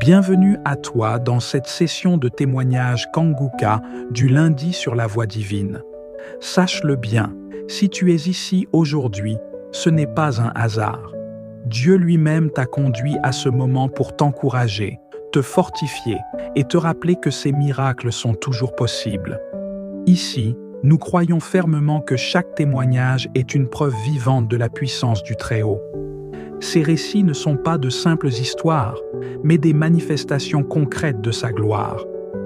Bienvenue à toi dans cette session de témoignage Kanguka du lundi sur la voie divine. Sache-le bien, si tu es ici aujourd'hui, ce n'est pas un hasard. Dieu lui-même t'a conduit à ce moment pour t'encourager, te fortifier et te rappeler que ces miracles sont toujours possibles. Ici, nous croyons fermement que chaque témoignage est une preuve vivante de la puissance du Très-Haut. Ces récits ne sont pas de simples histoires, mais des manifestations concrètes de sa gloire,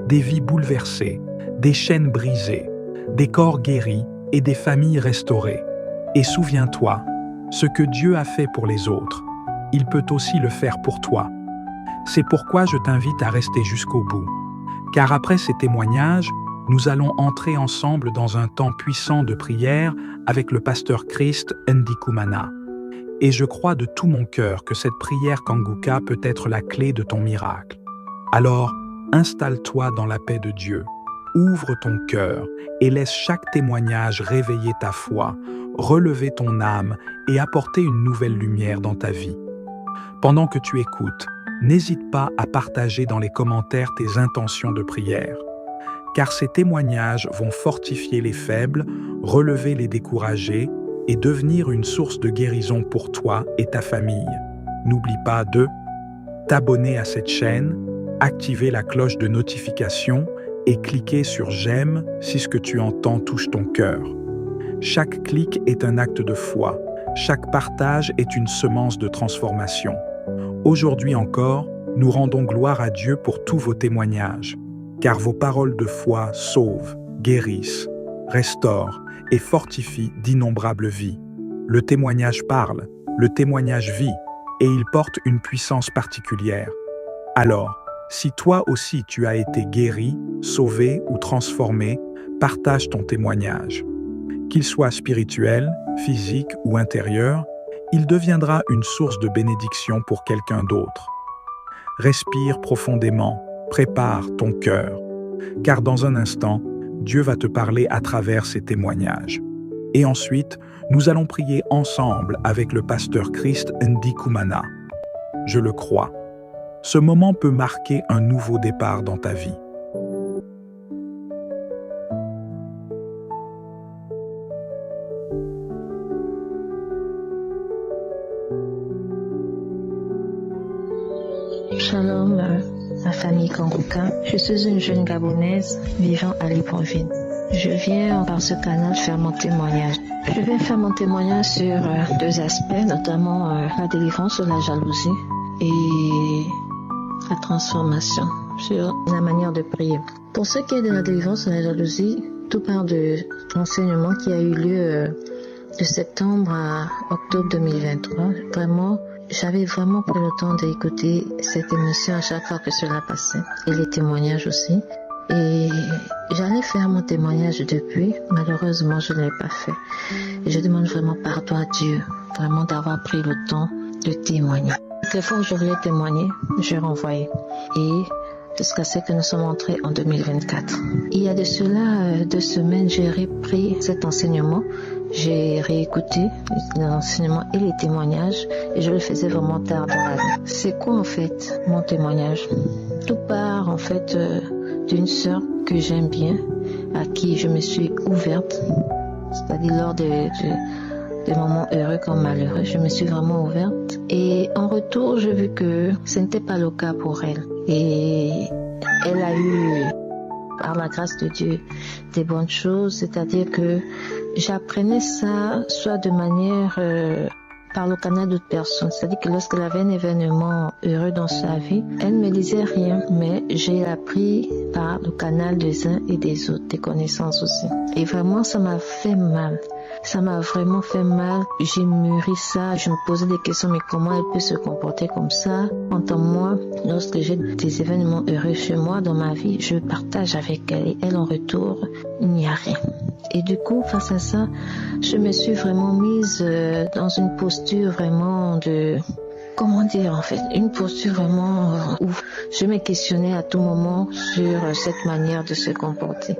des vies bouleversées, des chaînes brisées, des corps guéris et des familles restaurées. Et souviens-toi, ce que Dieu a fait pour les autres, il peut aussi le faire pour toi. C'est pourquoi je t'invite à rester jusqu'au bout, car après ces témoignages, nous allons entrer ensemble dans un temps puissant de prière avec le pasteur Christ Ndikumana. Et je crois de tout mon cœur que cette prière Kanguka peut être la clé de ton miracle. Alors, installe-toi dans la paix de Dieu, ouvre ton cœur et laisse chaque témoignage réveiller ta foi, relever ton âme et apporter une nouvelle lumière dans ta vie. Pendant que tu écoutes, n'hésite pas à partager dans les commentaires tes intentions de prière, car ces témoignages vont fortifier les faibles, relever les découragés et devenir une source de guérison pour toi et ta famille. N'oublie pas de t'abonner à cette chaîne, activer la cloche de notification et cliquer sur j'aime si ce que tu entends touche ton cœur. Chaque clic est un acte de foi, chaque partage est une semence de transformation. Aujourd'hui encore, nous rendons gloire à Dieu pour tous vos témoignages, car vos paroles de foi sauvent, guérissent, restaurent et fortifient d'innombrables vies. Le témoignage parle, le témoignage vit, et il porte une puissance particulière. Alors, si toi aussi tu as été guéri, sauvé ou transformé, partage ton témoignage. Qu'il soit spirituel, physique ou intérieur, il deviendra une source de bénédiction pour quelqu'un d'autre. Respire profondément, prépare ton cœur, car dans un instant, Dieu va te parler à travers ces témoignages. Et ensuite, nous allons prier ensemble avec le pasteur Christ Ndikumana. Je le crois. Ce moment peut marquer un nouveau départ dans ta vie. Shalom, ma famille Kanguka. Je suis une jeune Gabonaise vivant à Libreville. Je viens par ce canal faire mon témoignage. Je vais faire mon témoignage sur deux aspects, notamment la délivrance de la jalousie et la transformation, sur la manière de prier. Pour ce qui est de la délivrance de la jalousie, tout part de l'enseignement qui a eu lieu de septembre à octobre 2023. J'avais vraiment pris le temps d'écouter cette émission à chaque fois que cela passait, et les témoignages aussi. Et j'allais faire mon témoignage depuis, malheureusement je ne l'ai pas fait. Et je demande vraiment pardon à Dieu, vraiment d'avoir pris le temps de témoigner. Les fois où je voulais témoigner, je renvoyais. Et jusqu'à ce que nous sommes entrés en 2024. Il y a de cela 2 semaines, j'ai repris cet enseignement. J'ai réécouté l'enseignement et les témoignages et je le faisais vraiment tard dans la nuit. C'est quoi en fait mon témoignage? Tout part en fait d'une sœur que j'aime bien, à qui je me suis ouverte, c'est-à-dire lors des moments heureux comme malheureux, je me suis vraiment ouverte. Et en retour, j'ai vu que ce n'était pas le cas pour elle. Et elle a eu, par la grâce de Dieu, des bonnes choses, c'est-à-dire que j'apprenais ça soit de manière par le canal d'autres personnes. C'est-à-dire que lorsqu'elle avait un événement heureux dans sa vie, elle ne me disait rien, mais j'ai appris par le canal des uns et des autres, des connaissances aussi. Et vraiment, ça m'a fait mal. Ça m'a vraiment fait mal. J'ai mûri ça. Je me posais des questions, mais comment elle peut se comporter comme ça? Quant à moi, lorsque j'ai des événements heureux chez moi, dans ma vie, je partage avec elle. Et elle, en retour, il n'y a rien. Et du coup, face à ça, je me suis vraiment mise dans une posture vraiment de... Comment dire en fait, une posture vraiment où je me questionnais à tout moment sur cette manière de se comporter.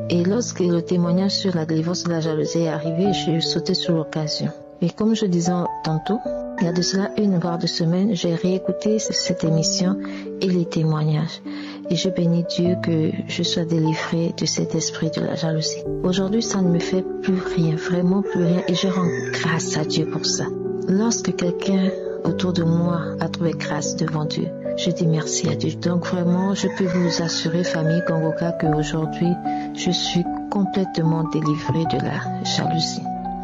Et lorsque le témoignage sur la délivrance de la jalousie est arrivé, j'ai sauté sur l'occasion. Et comme je disais tantôt, il y a de cela 1 voire 2 semaines, j'ai réécouté cette émission et les témoignages. Et je bénis Dieu que je sois délivrée de cet esprit de la jalousie. Aujourd'hui, ça ne me fait plus rien, vraiment plus rien. Et je rends grâce à Dieu pour ça. Lorsque quelqu'un autour de moi a trouvé grâce devant Dieu, je dis merci à Dieu. Donc vraiment, je peux vous assurer, famille Kangoka, qu'aujourd'hui, je suis complètement délivrée de la jalousie.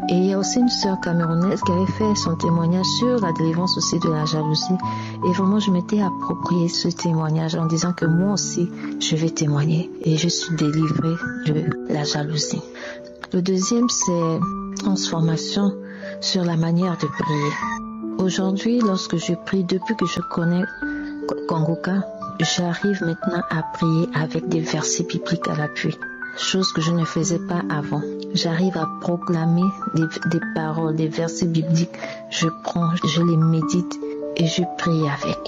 Et il y a aussi une sœur camerounaise qui avait fait son témoignage sur la délivrance aussi de la jalousie. Et vraiment, je m'étais approprié ce témoignage en disant que moi aussi, je vais témoigner. Et je suis délivrée de la jalousie. Le deuxième, c'est transformation sur la manière de prier. Aujourd'hui, lorsque je prie, depuis que je connais Kangoka, j'arrive maintenant à prier avec des versets bibliques à l'appui. Chose que je ne faisais pas avant. J'arrive à proclamer des paroles, des versets bibliques. Je prends, je les médite et je prie avec.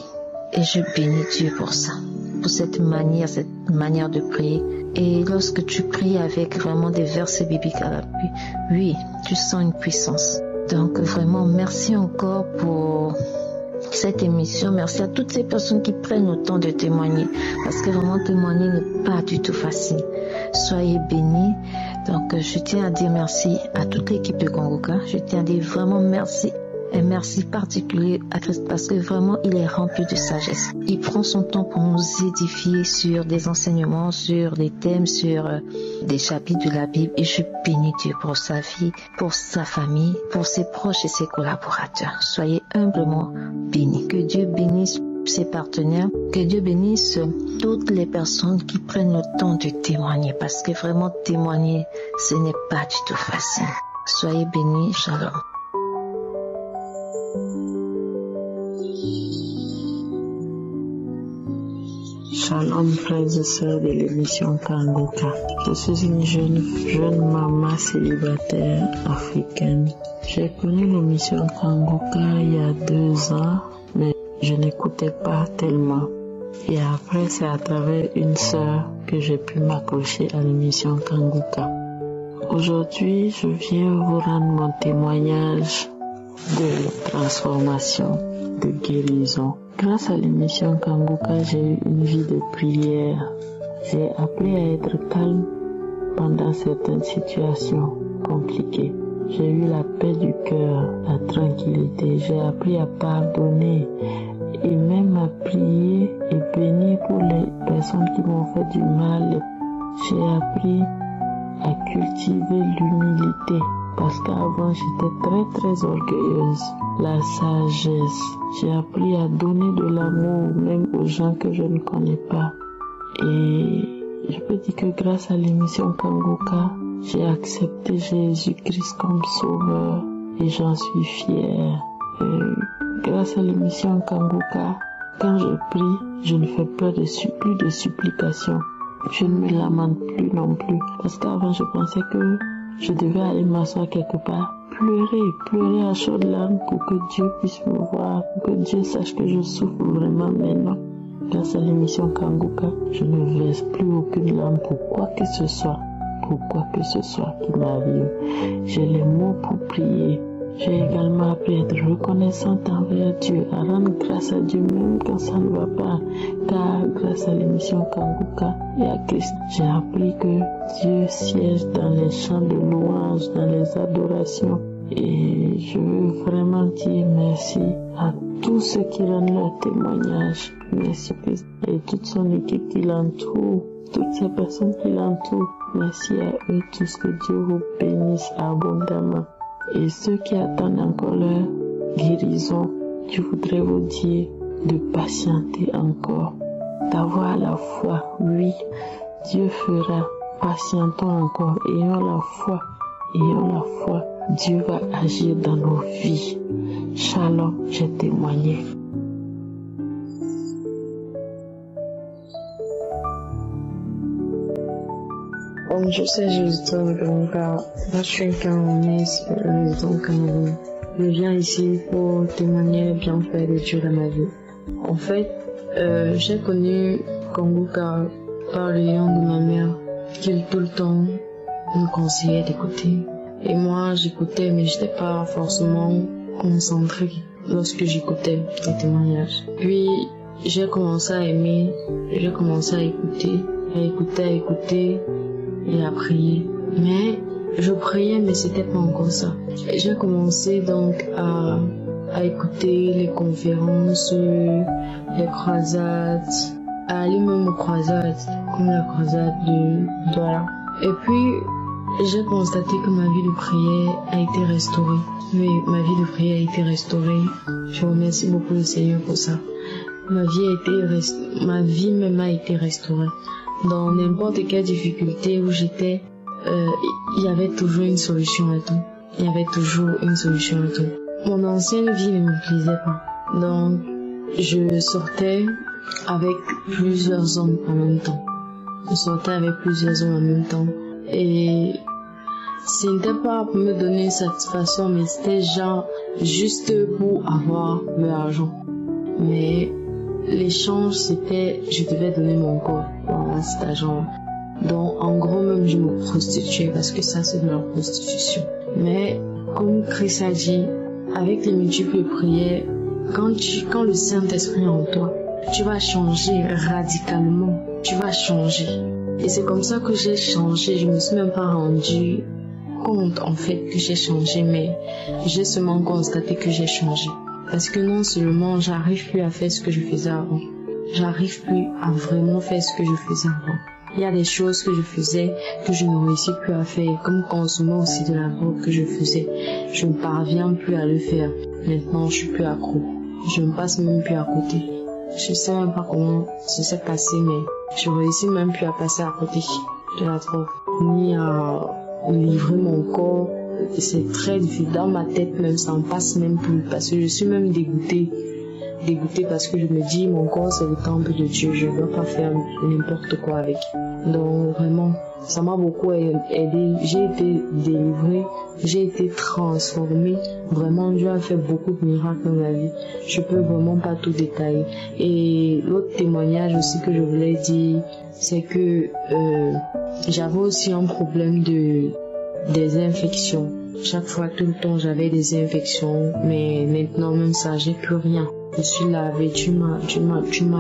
Et je bénis Dieu pour ça, pour cette manière de prier. Et lorsque tu pries avec vraiment des versets bibliques à l'appui, oui, tu sens une puissance. Donc vraiment, merci encore pour cette émission. Merci à toutes ces personnes qui prennent le temps de témoigner. Parce que vraiment, témoigner n'est pas du tout facile. Soyez bénis. Donc, je tiens à dire merci à toute l'équipe de Kangoka. Je tiens à dire vraiment merci. Un merci particulier à Christ parce que vraiment, il est rempli de sagesse. Il prend son temps pour nous édifier sur des enseignements, sur des thèmes, sur des chapitres de la Bible. Et je bénis Dieu pour sa vie, pour sa famille, pour ses proches et ses collaborateurs. Soyez humblement bénis. Que Dieu bénisse ses partenaires, que Dieu bénisse toutes les personnes qui prennent le temps de témoigner parce que vraiment témoigner, ce n'est pas du tout facile. Soyez bénis, shalom. Shalom, frères et sœurs de l'émission Kangoka. Je suis une jeune maman célibataire africaine. J'ai connu l'émission Kangoka il y a 2 ans, mais je n'écoutais pas tellement. Et après, c'est à travers une sœur que j'ai pu m'accrocher à l'émission Kangoka. Aujourd'hui, je viens vous rendre mon témoignage de transformation, de guérison. Grâce à l'émission Kangoka, j'ai eu une vie de prière. J'ai appris à être calme pendant certaines situations compliquées. J'ai eu la paix du cœur, la tranquillité. J'ai appris à pardonner et même à prier et bénir pour les personnes qui m'ont fait du mal. J'ai appris à cultiver l'humilité parce qu'avant j'étais très orgueilleuse. La sagesse. J'ai appris à donner de l'amour même aux gens que je ne connais pas. Et je peux dire que grâce à l'émission Kangoka, j'ai accepté Jésus-Christ comme sauveur et j'en suis fière. Grâce à l'émission Kangoka, quand je prie, je ne fais plus de supplications. Je ne me lamente plus non plus. Parce qu'avant, je pensais que je devais aller m'asseoir quelque part, pleurer à chaudes larmes pour que Dieu puisse me voir, pour que Dieu sache que je souffre vraiment maintenant. Grâce à l'émission Kangoka, je ne verse plus aucune larme pour quoi que ce soit qui m'arrive. J'ai les mots pour prier. J'ai également appris à être reconnaissante envers Dieu, à rendre grâce à Dieu même quand ça ne va pas. Car grâce à l'émission Kangoka et à Christ, j'ai appris que Dieu siège dans les chants de louange, dans les adorations. Et je veux vraiment dire merci à tous ceux qui rendent leur témoignage. Merci Christ et toute son équipe qui l'entoure, toutes ces personnes qui l'entourent. Merci à eux tous, que Dieu vous bénisse abondamment. Et ceux qui attendent encore leur guérison, je voudrais vous dire de patienter encore, d'avoir la foi. Oui, Dieu fera. Patientons encore, ayons la foi. Dieu va agir dans nos vies. Shalom, j'ai témoigné. Je sais juste donc je suis camerounaise, donc je viens ici pour témoigner les bienfaits de Dieu dans ma vie. En fait, j'ai connu Kangoka par le lion de ma mère qui tout le temps me conseillait d'écouter Et moi, j'écoutais, mais j'étais pas forcément concentrée lorsque j'écoutais les témoignages. Puis, j'ai commencé à aimer, j'ai commencé à écouter et à prier. Mais je priais, mais c'était pas encore ça. J'ai commencé donc à écouter les conférences, les croisades, à aller même aux croisades, comme la croisade de Douala. Et puis, j'ai constaté que ma vie de prière a été restaurée. Oui, ma vie de prière a été restaurée. Je remercie beaucoup le Seigneur pour ça. Ma vie même a été restaurée. Dans n'importe quelle difficulté où j'étais, il y avait toujours une solution à tout. Il y avait toujours une solution à tout. Mon ancienne vie ne me plaisait pas. Donc, je sortais avec plusieurs hommes en même temps. Et ce n'était pas pour me donner une satisfaction, mais c'était genre juste pour avoir de l'argent. Mais l'échange, c'était, je devais donner mon corps pour cet argent. Donc, en gros, même, je me prostituais parce que ça, c'est de la prostitution. Mais, comme Christ a dit, avec les multiples prières, quand le Saint-Esprit est en toi, tu vas changer radicalement. Tu vas changer. Et c'est comme ça que j'ai changé. Je me suis même pas rendu compte, en fait, que j'ai changé, mais j'ai seulement constaté que j'ai changé. Parce que non seulement j'arrive plus à faire ce que je faisais avant, j'arrive plus à vraiment faire ce que je faisais avant. Il y a des choses que je faisais que je ne réussis plus à faire, comme consommer aussi de la drogue que je faisais. Je ne parviens plus à le faire. Maintenant, je suis plus accro. Je ne passe même plus à côté. Je sais même pas comment ça s'est passé, mais je réussis même plus à passer à côté de la drogue, ni à livrer mon corps. C'est très difficile. Dans ma tête même, ça en passe même plus, parce que je suis même dégoûtée parce que je me dis, mon corps c'est le temple de Dieu, je ne dois pas faire n'importe quoi avec. Donc vraiment, ça m'a beaucoup aidé. J'ai été délivrée, j'ai été transformée. Vraiment, Dieu a fait beaucoup de miracles dans ma vie. Je peux vraiment pas tout détailler. Et l'autre témoignage aussi que je voulais dire, c'est que j'avais aussi un problème des infections. Chaque fois, tout le temps, j'avais des infections, mais maintenant même ça, j'ai plus rien. Je suis lavée, tu m'as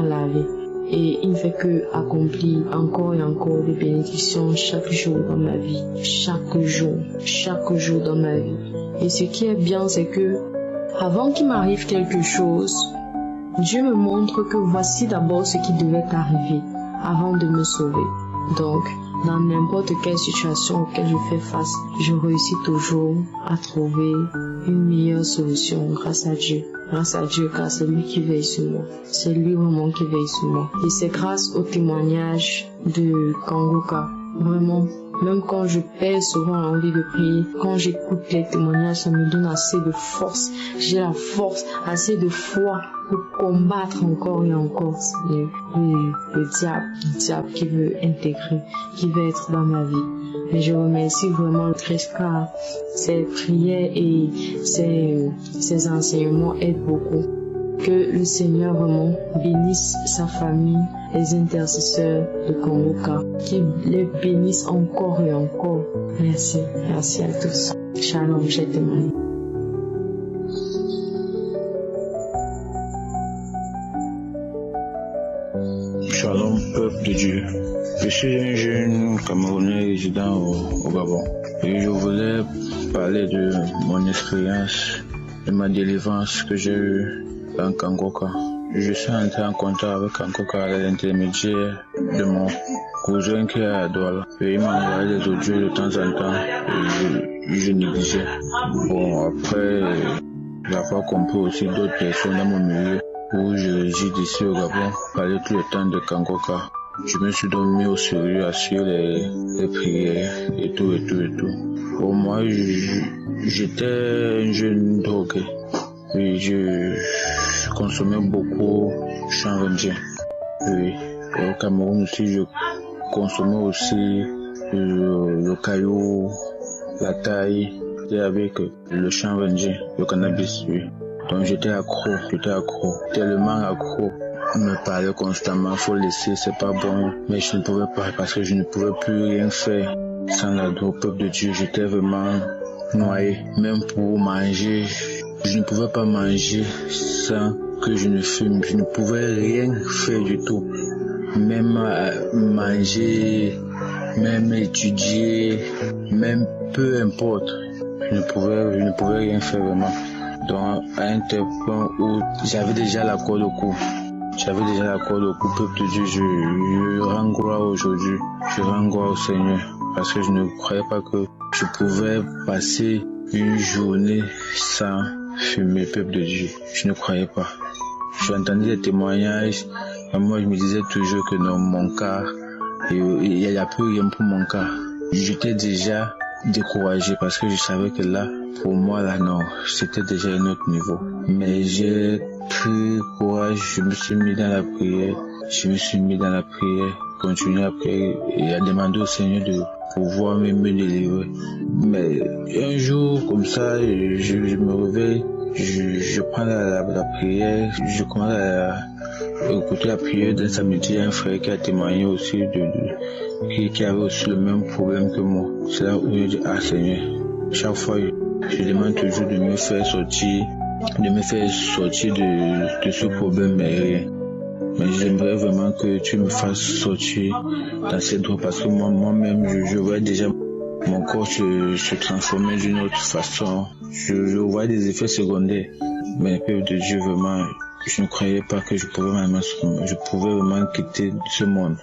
lavé. Et il ne fait que accomplir encore et encore des bénédictions chaque jour dans ma vie. Chaque jour dans ma vie. Et ce qui est bien, c'est que avant qu'il m'arrive quelque chose, Dieu me montre que voici d'abord ce qui devait arriver avant de me sauver. Donc, dans n'importe quelle situation auquel je fais face, je réussis toujours à trouver une meilleure solution grâce à Dieu. Grâce à Dieu, car c'est lui qui veille sur moi. C'est lui vraiment qui veille sur moi. Et c'est grâce au témoignage de Kangoka. Vraiment, même quand je perds souvent l'envie de prier, quand j'écoute les témoignages, ça me donne assez de force. J'ai la force, assez de foi pour combattre encore et encore le diable qui veut intégrer, qui veut être dans ma vie. Mais je remercie vraiment le Christ car ses prières et ses enseignements aident beaucoup. Que le Seigneur vraiment bénisse sa famille, les intercesseurs de Kangoka, qui les bénissent encore et encore. Merci à tous. Shalom, j'ai témoigné. Shalom, peuple de Dieu. Je suis un jeune Camerounais résident au Gabon et je voulais parler de mon expérience, de ma délivrance que j'ai eue dans Kangoka. Je suis entré en contact avec Kangoka à l'intermédiaire de mon cousin qui est à Douala. Et il m'a envoyé des audios de temps en temps et je négligeais. Bon, après, j'avais compris aussi d'autres personnes dans mon milieu où je réside ici au Gabon parlaient tout le temps de Kangoka. Je me suis donc mis au sérieux à suivre les prières et tout. Pour moi, j'étais un jeune drogué. Et je consommais beaucoup de chanvre indien. Oui. Au Cameroun aussi, je consommais aussi le caillou, la taille, et avec le chanvre indien, le cannabis. Oui. Donc j'étais accro, tellement accro me parlait constamment, faut laisser, c'est pas bon. Mais je ne pouvais pas parce que je ne pouvais plus rien faire sans l'aide au peuple de Dieu. J'étais vraiment noyé. Même pour manger, je ne pouvais pas manger sans que je ne fume. Je ne pouvais rien faire du tout. Même manger, même étudier, même peu importe. Je ne pouvais rien faire vraiment. Donc, à un tel point où j'avais déjà la corde au cou. Peuple de Dieu, je rends gloire aujourd'hui. Je rends gloire au Seigneur. Parce que je ne croyais pas que je pouvais passer une journée sans fumer, peuple de Dieu. Je ne croyais pas. J'entendais des témoignages. Et moi, je me disais toujours que dans mon cas, il n'y a plus rien pour mon cas. J'étais déjà découragé parce que je savais que là, pour moi, là, non, c'était déjà un autre niveau. Mais j'ai pris courage, je me suis mis dans la prière, continuer à prier et à demander au Seigneur de pouvoir me délivrer. Mais un jour, comme ça, je me réveille, je prends la prière, je commence à écouter la prière d'un samedi, un frère qui a témoigné aussi qui avait aussi le même problème que moi. C'est là où je dis, ah Seigneur, chaque fois, je demande toujours de me faire sortir de ce problème, mais rien. Mais j'aimerais vraiment que tu me fasses sortir dans cette voie parce que moi-même, je vois déjà mon corps se transformer d'une autre façon. Je vois des effets secondaires. Mais peuple de Dieu, vraiment, je ne croyais pas que je pouvais vraiment quitter ce monde.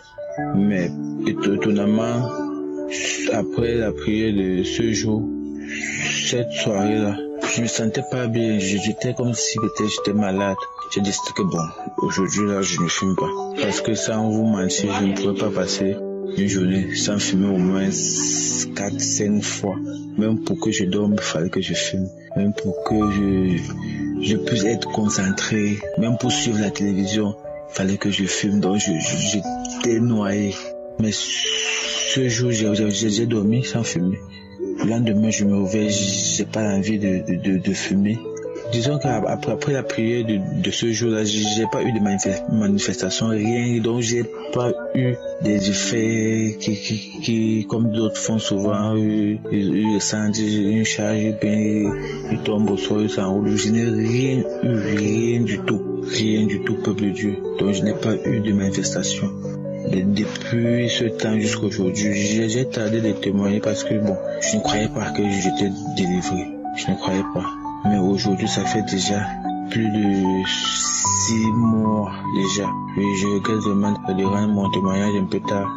Mais étonnamment, après la prière de ce jour, cette soirée-là, je me sentais pas bien. J'étais comme si j'étais malade. J'ai décidé que bon, aujourd'hui là, je ne fume pas. Parce que sans vous mentir, je ne pouvais pas passer une journée sans fumer au moins 4-5 fois. Même pour que je dorme, il fallait que je fume. Même pour que je puisse être concentré. Même pour suivre la télévision, il fallait que je fume. Donc j'étais noyé. Mais ce jour, j'ai dormi sans fumer. Le lendemain, je me réveille, j'ai pas envie de fumer. Disons qu'après la prière de ce jour-là, j'ai pas eu de manifestation, rien, donc j'ai pas eu des effets qui comme d'autres font souvent, ils sentent une charge, bien, ils tombent au sol, ils s'enroulent. Je n'ai rien du tout, peuple de Dieu. Donc je n'ai pas eu de manifestation. Depuis ce temps jusqu'à aujourd'hui, j'ai tardé de témoigner parce que bon, je ne croyais pas que j'étais délivré. Je ne croyais pas. Mais aujourd'hui, ça fait déjà plus de 6 mois déjà. Et je regrette vraiment de rendre mon témoignage un peu tard.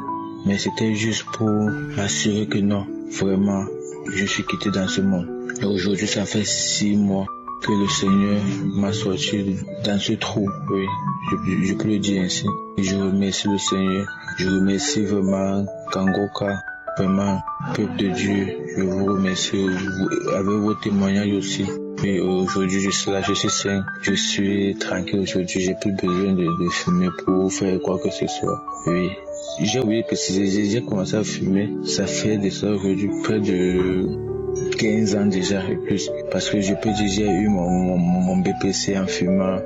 Mais c'était juste pour m'assurer que non, vraiment, je suis quitté dans ce monde. Et aujourd'hui, ça fait 6 mois que le Seigneur m'a sorti dans ce trou. Oui, je peux le dire ainsi. Et je remercie le Seigneur. Je remercie vraiment Kangoka. Vraiment, peuple de Dieu, je vous remercie avec vos témoignages aussi. Et aujourd'hui, je suis là, je suis sain, je suis tranquille aujourd'hui, j'ai plus besoin de fumer pour faire quoi que ce soit. Oui, j'ai oublié de préciser, j'ai commencé à fumer, ça fait de ça aujourd'hui près de 15 ans déjà et plus. Parce que je peux dire, j'ai eu mon BPC en fumant,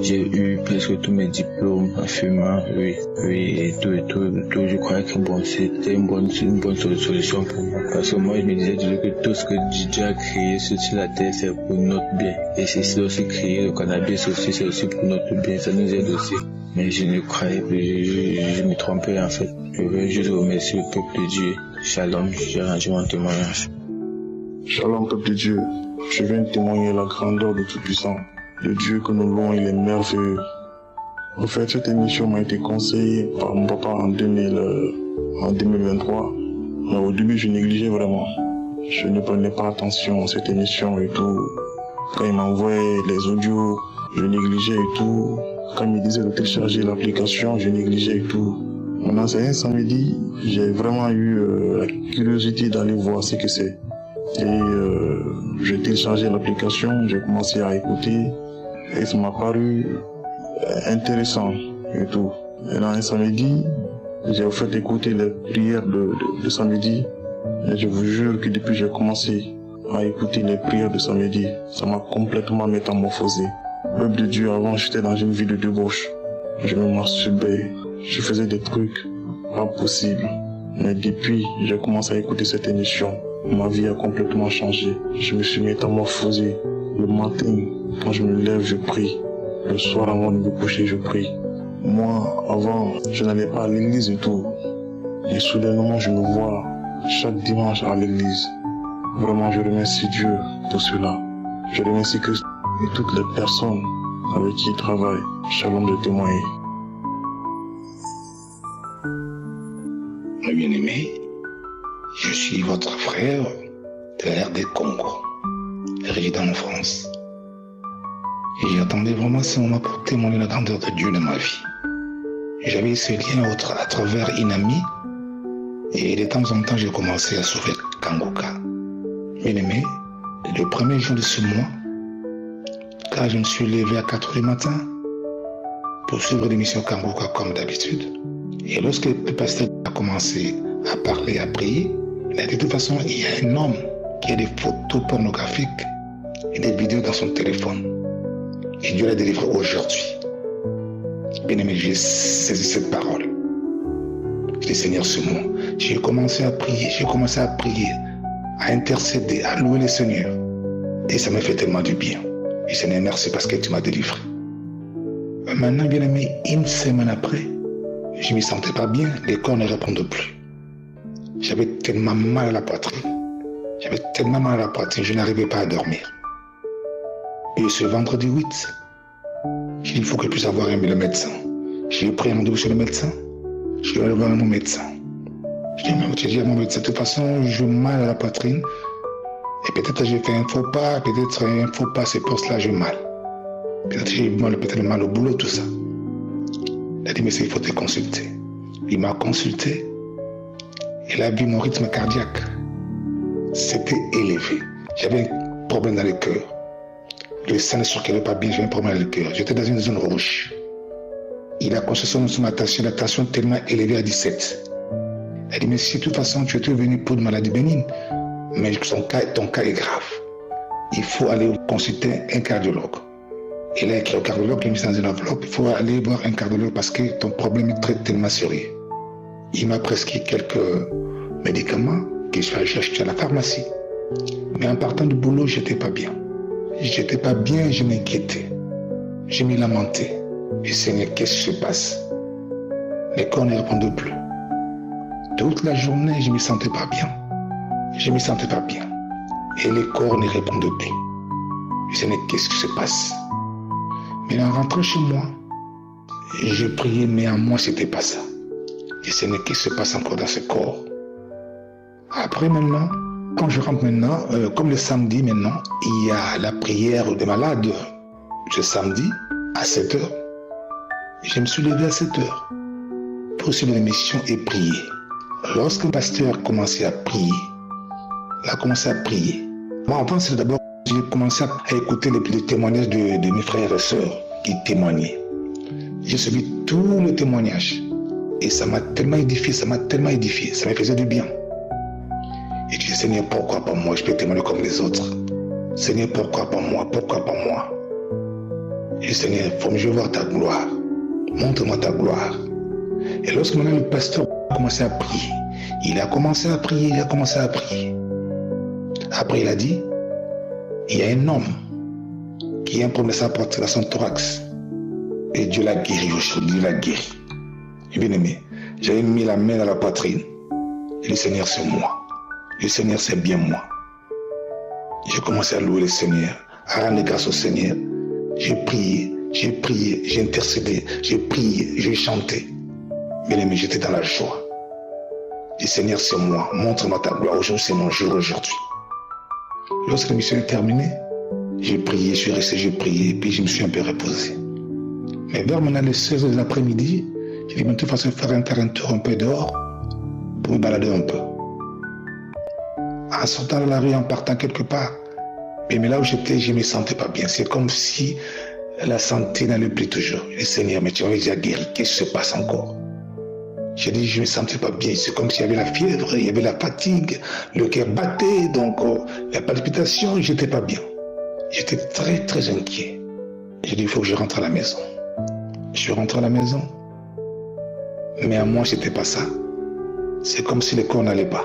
j'ai eu presque tous mes diplômes en fumant, oui, et tout. Je crois que bon, c'était une bonne solution pour moi. Parce que moi, je me disais toujours que tout ce que Dieu a créé sur la terre, c'est pour notre bien. Et c'est aussi créé le cannabis aussi, c'est aussi pour notre bien, ça nous aide aussi. Mais je ne croyais plus, je me trompais en fait. Je veux juste remercier le peuple de Dieu. Shalom, j'ai rendu mon témoignage. Shalom, peuple de Dieu. Je viens de témoigner la grandeur du Tout-Puissant. Le Dieu que nous louons, il est merveilleux. En fait, cette émission m'a été conseillée par mon papa en 2023. Mais au début, je négligeais vraiment. Je ne prenais pas attention à cette émission et tout. Quand il m'envoyait les audios, je négligeais et tout. Quand il me disait de télécharger l'application, je négligeais et tout. Maintenant, c'est un samedi, j'ai vraiment eu la curiosité d'aller voir ce que c'est. Et j'ai téléchargé l'application, j'ai commencé à écouter et ça m'a paru intéressant et tout. Et là, un samedi, j'ai fait écouter les prières de samedi et je vous jure que depuis que j'ai commencé à écouter les prières de samedi, ça m'a complètement métamorphosé. Peuple de Dieu, avant j'étais dans une vie de débauche. je me masturbais, je faisais des trucs pas possibles. Mais depuis, j'ai commencé à écouter cette émission. Ma vie a complètement changé. Je me suis métamorphosé. Le matin, quand je me lève, je prie. Le soir, avant de me coucher, je prie. Moi, avant, je n'allais pas à l'église et tout. Et soudainement, je me vois chaque dimanche à l'église. Vraiment, je remercie Dieu pour cela. Je remercie Christ et toutes les personnes avec qui il travaille. Shalom de témoigner. Mes bien-aimés, je suis votre frère de la RD Congo, résident en France. Et j'attendais vraiment ce moment pour témoigner la grandeur de Dieu dans ma vie. J'avais ce lien à travers une amie, et de temps en temps, j'ai commencé à sauver Kangoka. Bien-aimés, le premier jour de ce mois, quand je me suis levé à 4h du matin pour suivre l'émission Kangoka comme d'habitude, et lorsque le pasteur a commencé à parler, à prier, il a dit de toute façon, il y a un homme qui a des photos pornographiques et des vidéos dans son téléphone. Et Dieu l'a délivré aujourd'hui. Bien-aimé, j'ai saisi cette parole. Je dis, Seigneur, ce mot. J'ai commencé à prier, à intercéder, à louer le Seigneur. Et ça m'a fait tellement du bien. Et Seigneur, merci parce que tu m'as délivré. Maintenant, bien-aimé, une semaine après, je ne me sentais pas bien, les corps ne répondent plus. J'avais tellement mal à la poitrine. Je n'arrivais pas à dormir. Et ce vendredi 8, j'ai dit, il faut que je puisse avoir le médecin. J'ai pris un rendez-vous chez le médecin. Je vais aller voir mon médecin. J'ai dit à mon médecin, de toute façon, j'ai mal à la poitrine. Et peut-être j'ai fait un faux pas, c'est pour cela que j'ai mal. Peut-être j'ai mal au boulot, tout ça. Il a dit, mais il faut te consulter. Il m'a consulté. Il a vu mon rythme cardiaque. C'était élevé. J'avais un problème dans le cœur. Le sang ne circulait pas bien, j'avais un problème dans le cœur. J'étais dans une zone rouge. Il a constaté sur ma tension, la tension tellement élevée à 17. Il a dit, mais si de toute façon tu étais venu pour une maladie bénigne, mais ton cas est grave. Il faut aller consulter un cardiologue. Il a écrit au cardiologue, il a mis dans une enveloppe, il faut aller voir un cardiologue parce que ton problème est tellement sérieux. Il m'a prescrit quelques médicaments que j'ai acheté à la pharmacie. Mais en partant du boulot, j'étais pas bien. Je m'inquiétais. Je me lamentais. Et Seigneur, qu'est-ce qui se passe? Les corps ne répondent plus. Toute la journée, je ne me sentais pas bien. Et les corps ne répondent plus. Et Seigneur, qu'est-ce qui se passe? Mais en rentrant chez moi, j'ai prié, mais en moi, c'était pas ça. Et Seigneur, qu'est-ce qui se passe encore dans ce corps? Après maintenant, quand je rentre maintenant, comme le samedi maintenant, il y a la prière des malades. Ce samedi, à 7h, je me suis levé à 7h pour suivre l'émission et prier. Lorsque le pasteur a commencé à prier, Moi, avant, c'est d'abord, j'ai commencé à écouter les témoignages de mes frères et sœurs qui témoignaient. J'ai suivi tous les témoignages et ça m'a tellement édifié, ça me faisait du bien. Et je dis, Seigneur, pourquoi pas moi? Je peux témoigner comme les autres. Seigneur, pourquoi pas moi? Et Seigneur, je veux voir ta gloire. Montre-moi ta gloire. Et lorsque maintenant le pasteur a commencé à prier, il a commencé à prier. Après, il a dit, il y a un homme qui a un problème dans son thorax. Et Dieu l'a guéri aujourd'hui, Et bien aimé, j'avais mis la main dans la poitrine. Et le Seigneur, c'est moi. Le Seigneur, c'est bien moi. J'ai commencé à louer le Seigneur, à rendre grâce au Seigneur. J'ai prié, j'ai intercédé, j'ai prié, j'ai chanté. Bien aimé, j'étais dans la joie. Le Seigneur, c'est moi. Montre-moi ta gloire. Aujourd'hui, c'est mon jour aujourd'hui. Lorsque la mission est terminée, j'ai prié, je suis resté, j'ai prié, puis je me suis un peu reposé. Mais vers maintenant, les 16h de l'après-midi, j'ai dit, de toute façon, faire un tour un peu dehors pour me balader un peu. En sortant de la rue, en partant quelque part, mais là où j'étais, je ne me sentais pas bien. C'est comme si la santé n'allait plus toujours. Le Seigneur, mais tu m'avais déjà guéri. Qu'est-ce qui se passe encore? J'ai dit, je ne me sentais pas bien. C'est comme s'il y avait la fièvre, il y avait la fatigue, le cœur battait, donc la palpitation, je n'étais pas bien. J'étais très, très inquiet. J'ai dit, il faut que je rentre à la maison. Je suis rentré à la maison. Mais à moi, c'était pas ça. C'est comme si le corps n'allait pas.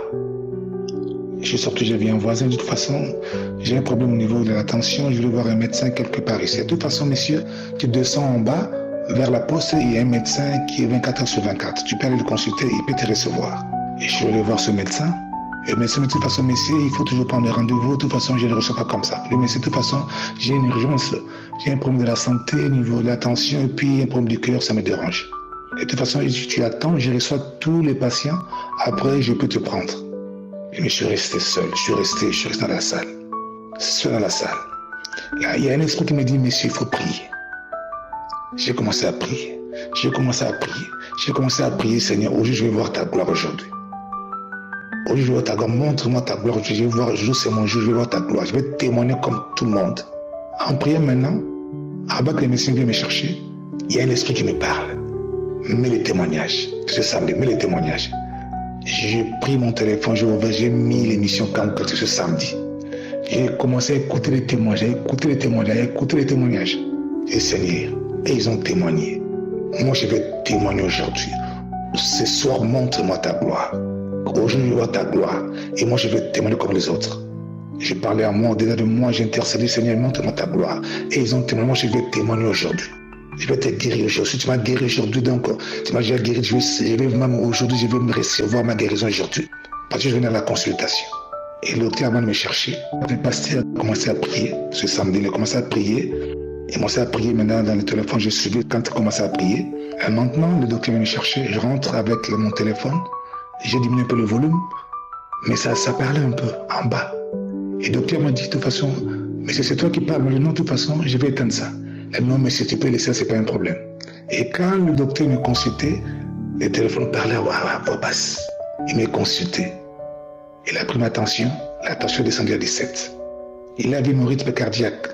Je suis sorti, j'ai vu un voisin. De toute façon, j'ai un problème au niveau de la tension. Je voulais voir un médecin quelque part ici. De toute façon, messieurs, tu descends en bas, vers la poste, il y a un médecin qui est 24 heures sur 24. Tu peux aller le consulter, il peut te recevoir. Et je suis allé voir ce médecin. Le médecin me dit, de toute façon, messieurs, il faut toujours prendre rendez-vous. De toute façon, je ne le reçois pas comme ça. Le médecin, de toute façon, j'ai une urgence. J'ai un problème de la santé, au niveau de la tension, et puis un problème du cœur, ça me dérange. Et de toute façon, tu attends, je reçois tous les patients. Après, je peux te prendre. Et je suis resté seul. Je suis resté dans la salle. Seul dans la salle. Là, il y a un esprit qui me dit, monsieur, il faut prier. J'ai commencé à prier. J'ai commencé à prier, Seigneur, aujourd'hui, je vais voir ta gloire aujourd'hui. Aujourd'hui, je vais voir ta gloire. Montre-moi ta gloire. Je vais voir, aujourd'hui, c'est mon jour, je vais voir ta gloire. Je vais témoigner comme tout le monde. En priant maintenant, avant que les médecins viennent me chercher, il y a un esprit qui me parle. Mets les témoignages. Ce samedi, mets les témoignages. J'ai pris mon téléphone, j'ai mis l'émission Kanguka ce samedi. J'ai commencé à écouter les témoignages, Et Seigneur, et ils ont témoigné. Moi, je vais témoigner aujourd'hui. Ce soir, montre-moi ta gloire. Aujourd'hui, je vois ta gloire. Et moi, je vais témoigner comme les autres. Je parlais à moi, au-delà de moi, j'ai intercédé, Seigneur, montre-moi ta gloire. Et ils ont témoigné, moi, je vais témoigner aujourd'hui. Je vais te guérir aujourd'hui. Tu m'as guéri aujourd'hui, donc tu m'as déjà guéri. Je vais même aujourd'hui, je vais me recevoir ma guérison aujourd'hui. Parce que je venais à la consultation. Et le docteur, avant de me chercher, le pasteur a commencé à prier. Ce samedi, il a commencé à prier. Il a commencé à prier maintenant dans le téléphone. Je suivais quand il a commencé à prier. Et maintenant, le docteur vient me chercher. Je rentre avec mon téléphone. J'ai diminué un peu le volume. Mais ça parlait un peu en bas. Et le docteur m'a dit, de toute façon, mais c'est toi qui parles. Mais non, de toute façon, je vais éteindre ça. Non, mais si tu peux laisser, c'est pas un problème. Et quand le docteur me consultait, le téléphone parlait à voix basse. Il m'a consulté. Il a pris ma tension. La tension est descendue à 17. Il a vu mon rythme cardiaque.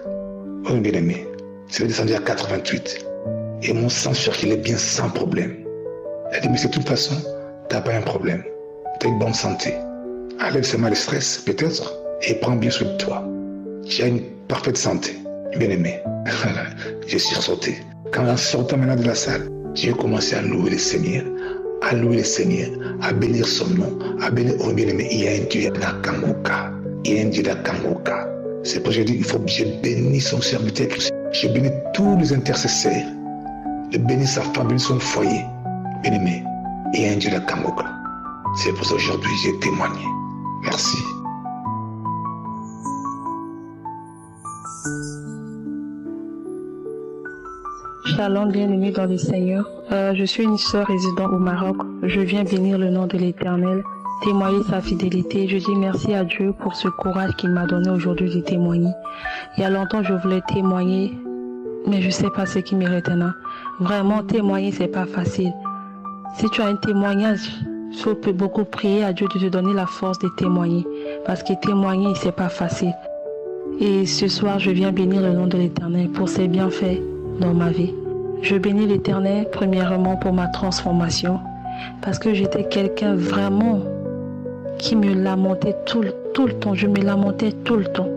Oh, bien aimé. C'est descendu à 88. Et mon sang circulait bien sans problème. Il a dit, mais de toute façon, t'as pas un problème. T'as une bonne santé. Enlève seulement le stress, peut-être, et prends bien soin de toi. Tu as une parfaite santé. Bien aimé. J'ai sursauté. Quand en sortant maintenant de la salle, j'ai commencé à louer le Seigneur, à bénir son nom, à bénir, oh bien aimé, il y a un Dieu dans Kanguka. C'est pour ça que je bénis son serviteur, je bénis tous les intercesseurs, je bénis sa femme, bénis son foyer. Bien aimé, il y a un Dieu dans Kanguka. C'est pour ça qu'aujourd'hui j'ai témoigné. Merci. Shalom, bien-aimé dans le Seigneur. Je suis une sœur résidant au Maroc. Je viens bénir le nom de l'Éternel, témoigner sa fidélité. Je dis merci à Dieu pour ce courage qu'il m'a donné aujourd'hui de témoigner. Il y a longtemps, je voulais témoigner, mais je ne sais pas ce qui me retient. Vraiment, témoigner, c'est pas facile. Si tu as un témoignage, il faut beaucoup prier à Dieu de te donner la force de témoigner. Parce que témoigner, c'est pas facile. Et ce soir, je viens bénir le nom de l'Éternel pour ses bienfaits dans ma vie. Je bénis l'Éternel premièrement pour ma transformation parce que j'étais quelqu'un vraiment qui me lamentait tout le temps. Je me lamentais tout le temps.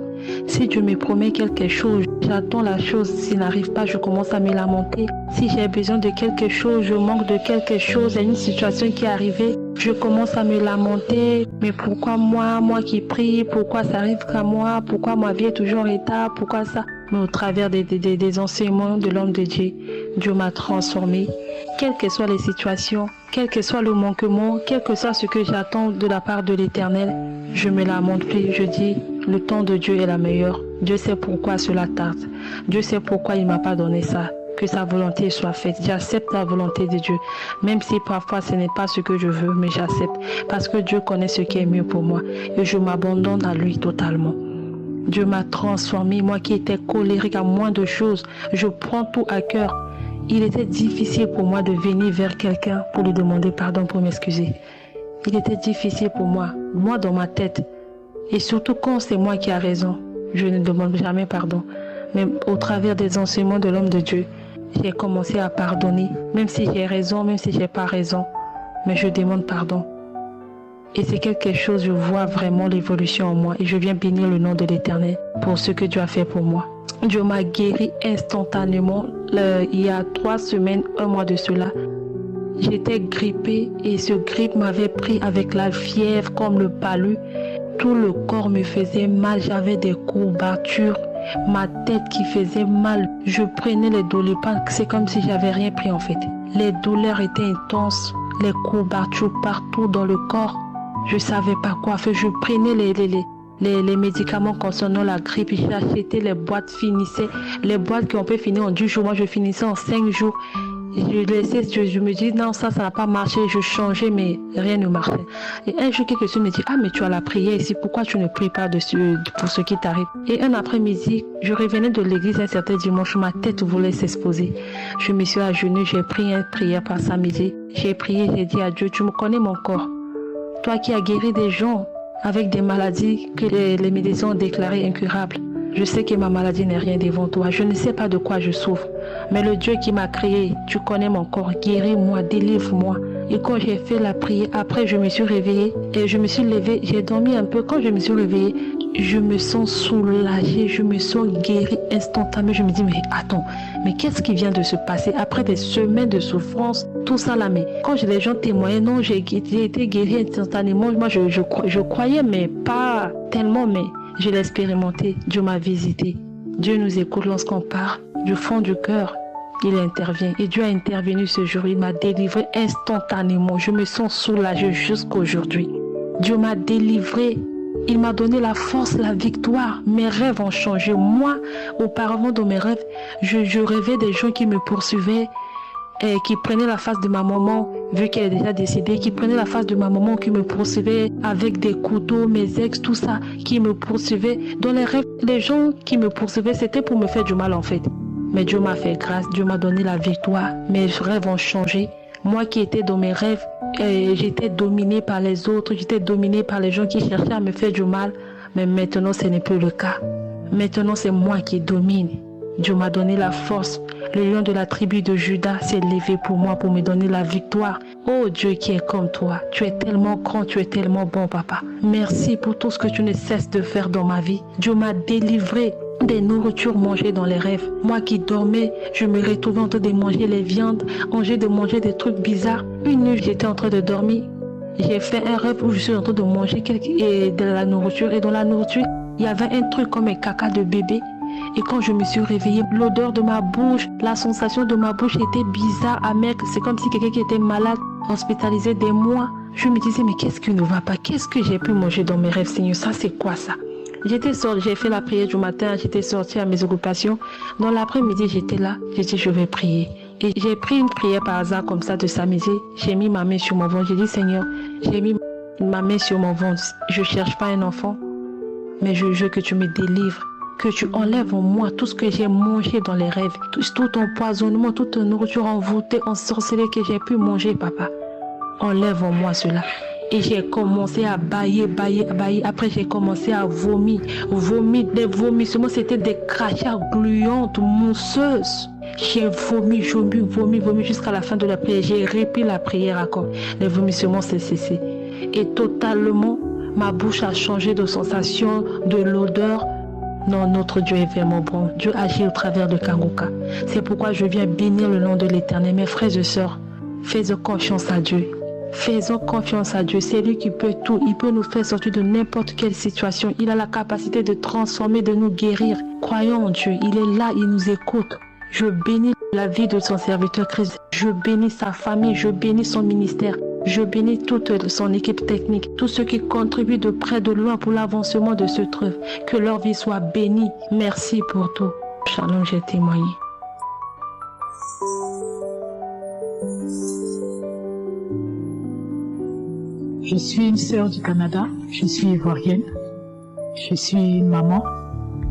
Si Dieu me promet quelque chose, j'attends la chose. S'il n'arrive pas, je commence à me lamenter. Si j'ai besoin de quelque chose, je manque de quelque chose, il y a une situation qui est arrivée, je commence à me lamenter. Mais pourquoi moi qui prie, pourquoi ça arrive qu'à moi, pourquoi ma vie est toujours en état, pourquoi ça? Mais au travers des enseignements de l'homme de Dieu, Dieu m'a transformé. Quelles que soient les situations, quel que soit le manquement, quel que soit ce que j'attends de la part de l'Éternel, je me lamente plus. Je dis, le temps de Dieu est la meilleure. Dieu sait pourquoi cela tarde. Dieu sait pourquoi il ne m'a pas donné ça. Que sa volonté soit faite. J'accepte la volonté de Dieu. Même si parfois ce n'est pas ce que je veux, mais j'accepte. Parce que Dieu connaît ce qui est mieux pour moi. Et je m'abandonne à lui totalement. Dieu m'a transformé, moi qui étais colérique à moins de choses, je prends tout à cœur. Il était difficile pour moi de venir vers quelqu'un pour lui demander pardon, pour m'excuser. Il était difficile pour moi dans ma tête. Et surtout quand c'est moi qui ai raison, je ne demande jamais pardon. Mais au travers des enseignements de l'homme de Dieu, j'ai commencé à pardonner, même si j'ai raison, même si j'ai pas raison. Mais je demande pardon. Et c'est quelque chose, je vois vraiment l'évolution en moi et je viens bénir le nom de l'Éternel pour ce que Dieu a fait pour moi. Dieu m'a guéri instantanément. Il y a 3 semaines, 1 mois de cela, j'étais grippée et ce grippe m'avait pris avec la fièvre comme le palu. Tout le corps me faisait mal, j'avais des courbatures, ma tête qui faisait mal. Je prenais les doliprane, c'est comme si j'avais rien pris en fait. Les douleurs étaient intenses, les courbatures partout dans le corps. Je savais pas quoi faire, je prenais les médicaments concernant la grippe, j'achetais les boîtes, finissaient. Les boîtes qui ont pu finir en 10 jours, moi je finissais en 5 jours. Je me dis non, ça n'a pas marché, je changeais mais rien ne marchait. Et un jour quelqu'un me dit ah mais tu as la prière ici, pourquoi tu ne pries pas dessus pour ce qui t'arrive? Et un après-midi, je revenais de l'église un certain dimanche, ma tête voulait s'exposer. Je me suis agenouillée, j'ai prié une prière par samedi. J'ai prié, j'ai dit à Dieu, tu me connais mon corps. Toi qui as guéri des gens avec des maladies que les médecins ont déclarées incurables. Je sais que ma maladie n'est rien devant toi. Je ne sais pas de quoi je souffre. Mais le Dieu qui m'a créé, tu connais mon corps. Guéris-moi, délivre-moi. Et quand j'ai fait la prière, après je me suis réveillée et je me suis levée. J'ai dormi un peu. Quand je me suis réveillée, je me sens soulagée, je me sens guérie instantanément. Je me dis, mais attends, mais qu'est-ce qui vient de se passer après des semaines de souffrance, tout ça là, mais quand les gens témoignaient, non, j'ai été guérie instantanément. Moi, je croyais, mais pas tellement, mais je l'ai expérimenté. Dieu m'a visité. Dieu nous écoute lorsqu'on parle du fond du cœur. Il intervient. Et Dieu a intervenu ce jour. Il m'a délivré instantanément. Je me sens soulagée jusqu'à aujourd'hui. Dieu m'a délivré. Il m'a donné la force, la victoire. Mes rêves ont changé. Moi, auparavant dans mes rêves, je rêvais des gens qui me poursuivaient, et qui prenaient la face de ma maman, vu qu'elle est déjà décédée, qui prenaient la face de ma maman, qui me poursuivaient avec des couteaux, mes ex, tout ça, qui me poursuivaient. Dans les rêves, les gens qui me poursuivaient, c'était pour me faire du mal en fait. Mais Dieu m'a fait grâce, Dieu m'a donné la victoire. Mes rêves ont changé. Moi qui étais dans mes rêves, j'étais dominée par les autres, j'étais dominée par les gens qui cherchaient à me faire du mal. Mais maintenant, ce n'est plus le cas. Maintenant, c'est moi qui domine. Dieu m'a donné la force. Le lion de la tribu de Judas s'est levé pour moi, pour me donner la victoire. Oh Dieu qui est comme toi, tu es tellement grand, tu es tellement bon, papa. Merci pour tout ce que tu ne cesses de faire dans ma vie. Dieu m'a délivré des nourritures mangées dans les rêves. Moi qui dormais, je me retrouvais en train de manger les viandes, de manger des trucs bizarres. Une nuit, j'étais en train de dormir. J'ai fait un rêve où je suis en train de manger de la nourriture. Et dans la nourriture, il y avait un truc comme un caca de bébé. Et quand je me suis réveillée, l'odeur de ma bouche, la sensation de ma bouche était bizarre, amère. C'est comme si quelqu'un qui était malade, hospitalisé des mois. Je me disais, mais qu'est-ce qui ne va pas? Qu'est-ce que j'ai pu manger dans mes rêves, Seigneur? Ça, c'est quoi ça? J'étais sortie, j'ai fait la prière du matin, j'étais sortie à mes occupations. Dans l'après-midi, j'étais là, j'ai dit, je vais prier. Et j'ai pris une prière par hasard comme ça de samedi. J'ai mis ma main sur mon ventre. J'ai dit, Seigneur, j'ai mis ma main sur mon ventre. Je ne cherche pas un enfant, mais je veux que tu me délivres. Que tu enlèves en moi tout ce que j'ai mangé dans les rêves, tout empoisonnement, toute nourriture envoûtée, ensorcelée que j'ai pu manger, papa. Enlève en moi cela. Et j'ai commencé à bailler. Après, j'ai commencé à vomir. Des vomissements, c'était des crachats gluantes, mousseuses. J'ai vomi jusqu'à la fin de la prière. J'ai répété la prière encore. Les vomissements s'est cessé. Et totalement, ma bouche a changé de sensation, de l'odeur. Non, notre Dieu est vraiment bon. Dieu agit au travers de Kanguka. C'est pourquoi je viens bénir le nom de l'Éternel. Mes frères et sœurs, faisons confiance à Dieu. Faisons confiance à Dieu. C'est lui qui peut tout. Il peut nous faire sortir de n'importe quelle situation. Il a la capacité de transformer, de nous guérir. Croyons en Dieu. Il est là, il nous écoute. Je bénis la vie de son serviteur Christ. Je bénis sa famille. Je bénis son ministère. Je bénis toute son équipe technique, tous ceux qui contribuent de près de loin pour l'avancement de ce truc. Que leur vie soit bénie. Merci pour tout. Shalom, j'ai témoigné. Je suis une sœur du Canada, je suis ivoirienne, je suis une maman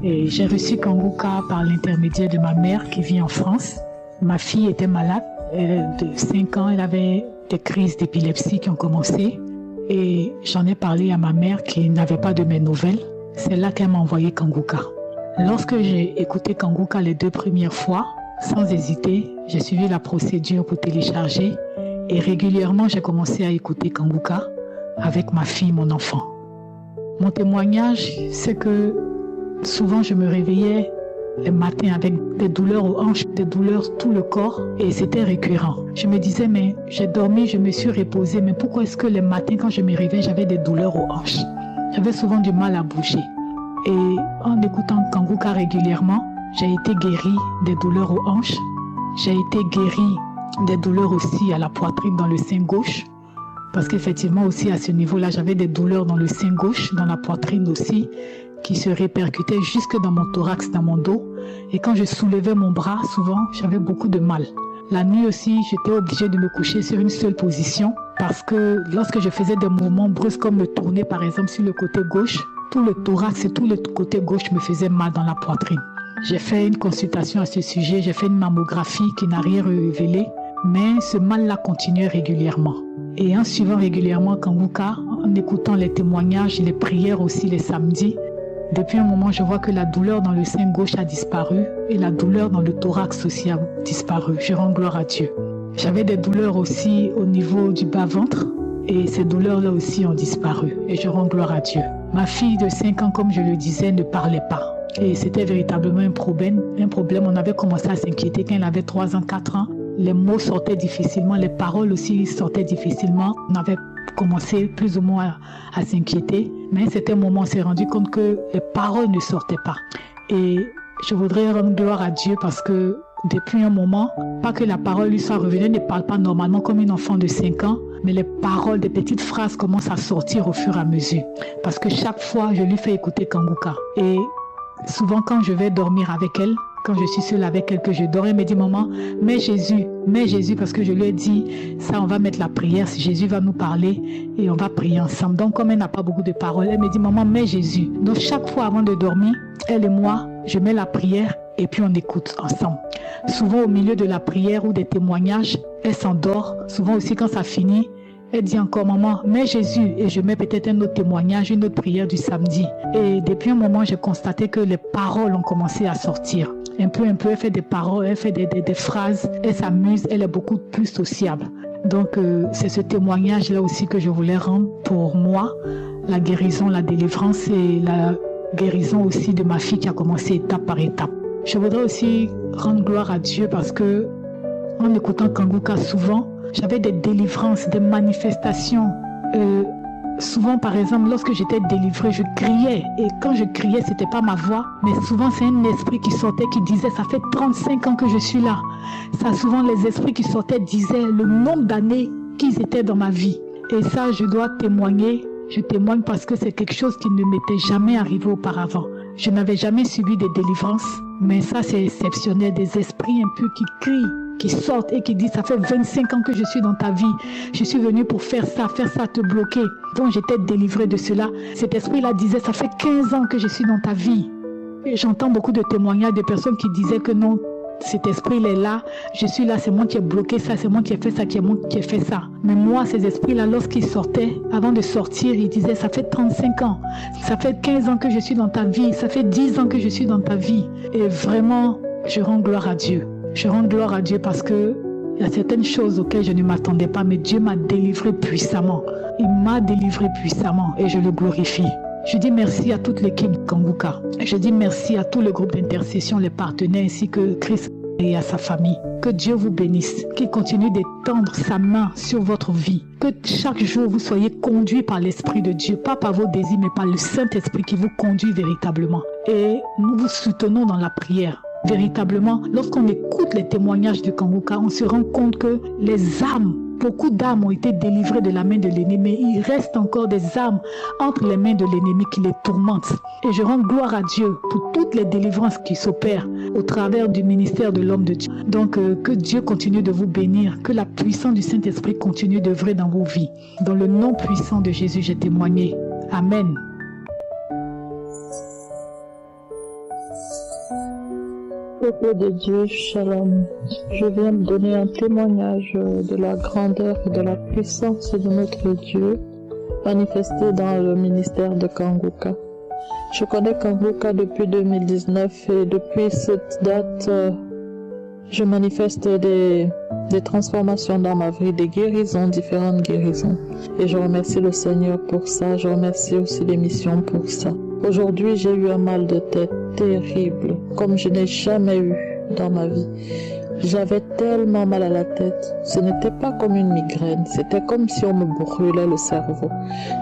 et j'ai reçu Kanguka par l'intermédiaire de ma mère qui vit en France. Ma fille était malade, de 5 ans, elle avait des crises d'épilepsie qui ont commencé et j'en ai parlé à ma mère qui n'avait pas de mes nouvelles. C'est là qu'elle m'a envoyé Kanguka. Lorsque j'ai écouté Kanguka les 2 premières fois, sans hésiter, j'ai suivi la procédure pour télécharger et régulièrement j'ai commencé à écouter Kanguka avec ma fille, mon enfant. Mon témoignage, c'est que souvent je me réveillais les matins avec des douleurs aux hanches, des douleurs tout le corps et c'était récurrent. Je me disais, mais j'ai dormi, je me suis reposée, mais pourquoi est-ce que les matins quand je me réveille, j'avais des douleurs aux hanches? J'avais souvent du mal à bouger. Et en écoutant Kangouka régulièrement, j'ai été guérie des douleurs aux hanches. J'ai été guérie des douleurs aussi à la poitrine dans le sein gauche. Parce qu'effectivement aussi à ce niveau-là, j'avais des douleurs dans le sein gauche, dans la poitrine aussi, qui se répercutaient jusque dans mon thorax, dans mon dos. Et quand je soulevais mon bras, souvent, j'avais beaucoup de mal. La nuit aussi, j'étais obligée de me coucher sur une seule position parce que lorsque je faisais des mouvements brusques comme me tourner par exemple sur le côté gauche, tout le thorax et tout le côté gauche me faisait mal dans la poitrine. J'ai fait une consultation à ce sujet, j'ai fait une mammographie qui n'a rien révélé, mais ce mal-là continuait régulièrement. Et en suivant régulièrement Kangouka, en écoutant les témoignages et les prières aussi les samedis, depuis un moment, je vois que la douleur dans le sein gauche a disparu et la douleur dans le thorax aussi a disparu. Je rends gloire à Dieu. J'avais des douleurs aussi au niveau du bas-ventre et ces douleurs-là aussi ont disparu et je rends gloire à Dieu. Ma fille de 5 ans, comme je le disais, ne parlait pas. Et c'était véritablement un problème. On avait commencé à s'inquiéter quand elle avait 3 ans, 4 ans. Les mots sortaient difficilement, les paroles aussi sortaient difficilement. On avait commencé plus ou moins à s'inquiéter. Mais à un certain moment, on s'est rendu compte que les paroles ne sortaient pas. Et je voudrais rendre gloire à Dieu parce que depuis un moment, pas que la parole lui soit revenue, elle ne parle pas normalement comme une enfant de 5 ans, mais les paroles, des petites phrases commencent à sortir au fur et à mesure. Parce que chaque fois, je lui fais écouter Kangouka. Et souvent, quand je vais dormir avec elle, quand je suis seule avec elle, que je dors, elle me dit, maman, mets Jésus, parce que je lui ai dit, ça, on va mettre la prière, si Jésus va nous parler et on va prier ensemble. Donc, comme elle n'a pas beaucoup de paroles, elle me dit, maman, mets Jésus. Donc, chaque fois avant de dormir, elle et moi, je mets la prière et puis on écoute ensemble. Souvent, au milieu de la prière ou des témoignages, elle s'endort. Souvent aussi, quand ça finit, elle dit encore, maman, mets Jésus, et je mets peut-être un autre témoignage, une autre prière du samedi. Et depuis un moment, j'ai constaté que les paroles ont commencé à sortir. Un peu, elle fait des paroles, elle fait des phrases, elle s'amuse, elle est beaucoup plus sociable. Donc, c'est ce témoignage-là aussi que je voulais rendre pour moi, la guérison, la délivrance et la guérison aussi de ma fille qui a commencé étape par étape. Je voudrais aussi rendre gloire à Dieu parce que, en écoutant Kangouka souvent, j'avais des délivrances, des manifestations. Souvent, par exemple, lorsque j'étais délivrée, je criais. Et quand je criais, c'était pas ma voix, mais souvent, c'est un esprit qui sortait, qui disait, ça fait 35 ans que je suis là. Ça, souvent, les esprits qui sortaient disaient le nombre d'années qu'ils étaient dans ma vie. Et ça, je dois témoigner. Je témoigne parce que c'est quelque chose qui ne m'était jamais arrivé auparavant. Je n'avais jamais subi des délivrances, mais ça, c'est exceptionnel. Des esprits un peu qui crient, qui sortent et qui disent, ça fait 25 ans que je suis dans ta vie. Je suis venu pour faire ça, te bloquer. Donc j'étais délivrée de cela. Cet esprit-là disait, ça fait 15 ans que je suis dans ta vie. Et j'entends beaucoup de témoignages de personnes qui disaient que non, cet esprit il est là, je suis là, c'est moi qui ai bloqué ça, c'est moi qui ai fait ça, qui ai fait ça. Mais moi, ces esprits-là, lorsqu'ils sortaient, avant de sortir, ils disaient, ça fait 35 ans, ça fait 15 ans que je suis dans ta vie, ça fait 10 ans que je suis dans ta vie. Et vraiment, je rends gloire à Dieu. Je rends gloire à Dieu parce que il y a certaines choses auxquelles je ne m'attendais pas, mais Dieu m'a délivré puissamment. Il m'a délivré puissamment et je le glorifie. Je dis merci à toute l'équipe Kangouka. Je dis merci à tout le groupe d'intercession, les partenaires ainsi que Christ et à sa famille. Que Dieu vous bénisse, qu'il continue d'étendre sa main sur votre vie. Que chaque jour vous soyez conduits par l'Esprit de Dieu, pas par vos désirs, mais par le Saint-Esprit qui vous conduit véritablement. Et nous vous soutenons dans la prière. Véritablement, lorsqu'on écoute les témoignages de Kangouka, on se rend compte que les âmes, beaucoup d'âmes ont été délivrées de la main de l'ennemi, mais il reste encore des âmes entre les mains de l'ennemi qui les tourmentent. Et je rends gloire à Dieu pour toutes les délivrances qui s'opèrent au travers du ministère de l'homme de Dieu. Donc, que Dieu continue de vous bénir, que la puissance du Saint-Esprit continue d'œuvrer dans vos vies. Dans le nom puissant de Jésus, j'ai témoigné. Amen. Peuple de Dieu, shalom. Je viens de donner un témoignage de la grandeur et de la puissance de notre Dieu manifesté dans le ministère de Kangouka. Je connais Kangouka depuis 2019 et depuis cette date, je manifeste des transformations dans ma vie, des guérisons, différentes guérisons. Et je remercie le Seigneur pour ça, je remercie aussi l'émission pour ça. Aujourd'hui, j'ai eu un mal de tête terrible, comme je n'ai jamais eu dans ma vie. J'avais tellement mal à la tête. Ce n'était pas comme une migraine, c'était comme si on me brûlait le cerveau.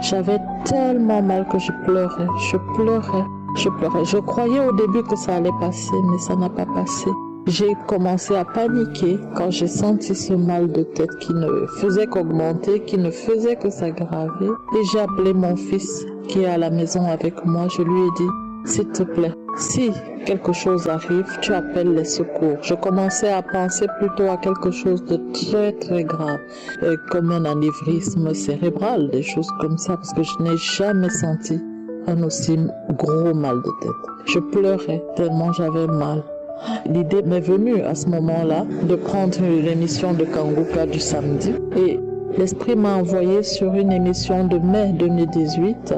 J'avais tellement mal que je pleurais. Je croyais au début que ça allait passer, mais ça n'a pas passé. J'ai commencé à paniquer quand j'ai senti ce mal de tête qui ne faisait qu'augmenter, qui ne faisait que s'aggraver. Et j'ai appelé mon fils qui est à la maison avec moi. Je lui ai dit, s'il te plaît, si quelque chose arrive, tu appelles les secours. Je commençais à penser plutôt à quelque chose de très très grave, comme un anévrisme cérébral, des choses comme ça, parce que je n'ai jamais senti un aussi gros mal de tête. Je pleurais tellement j'avais mal. L'idée m'est venue à ce moment-là de prendre l'émission de Kanguka du samedi et l'Esprit m'a envoyé sur une émission de mai 2018,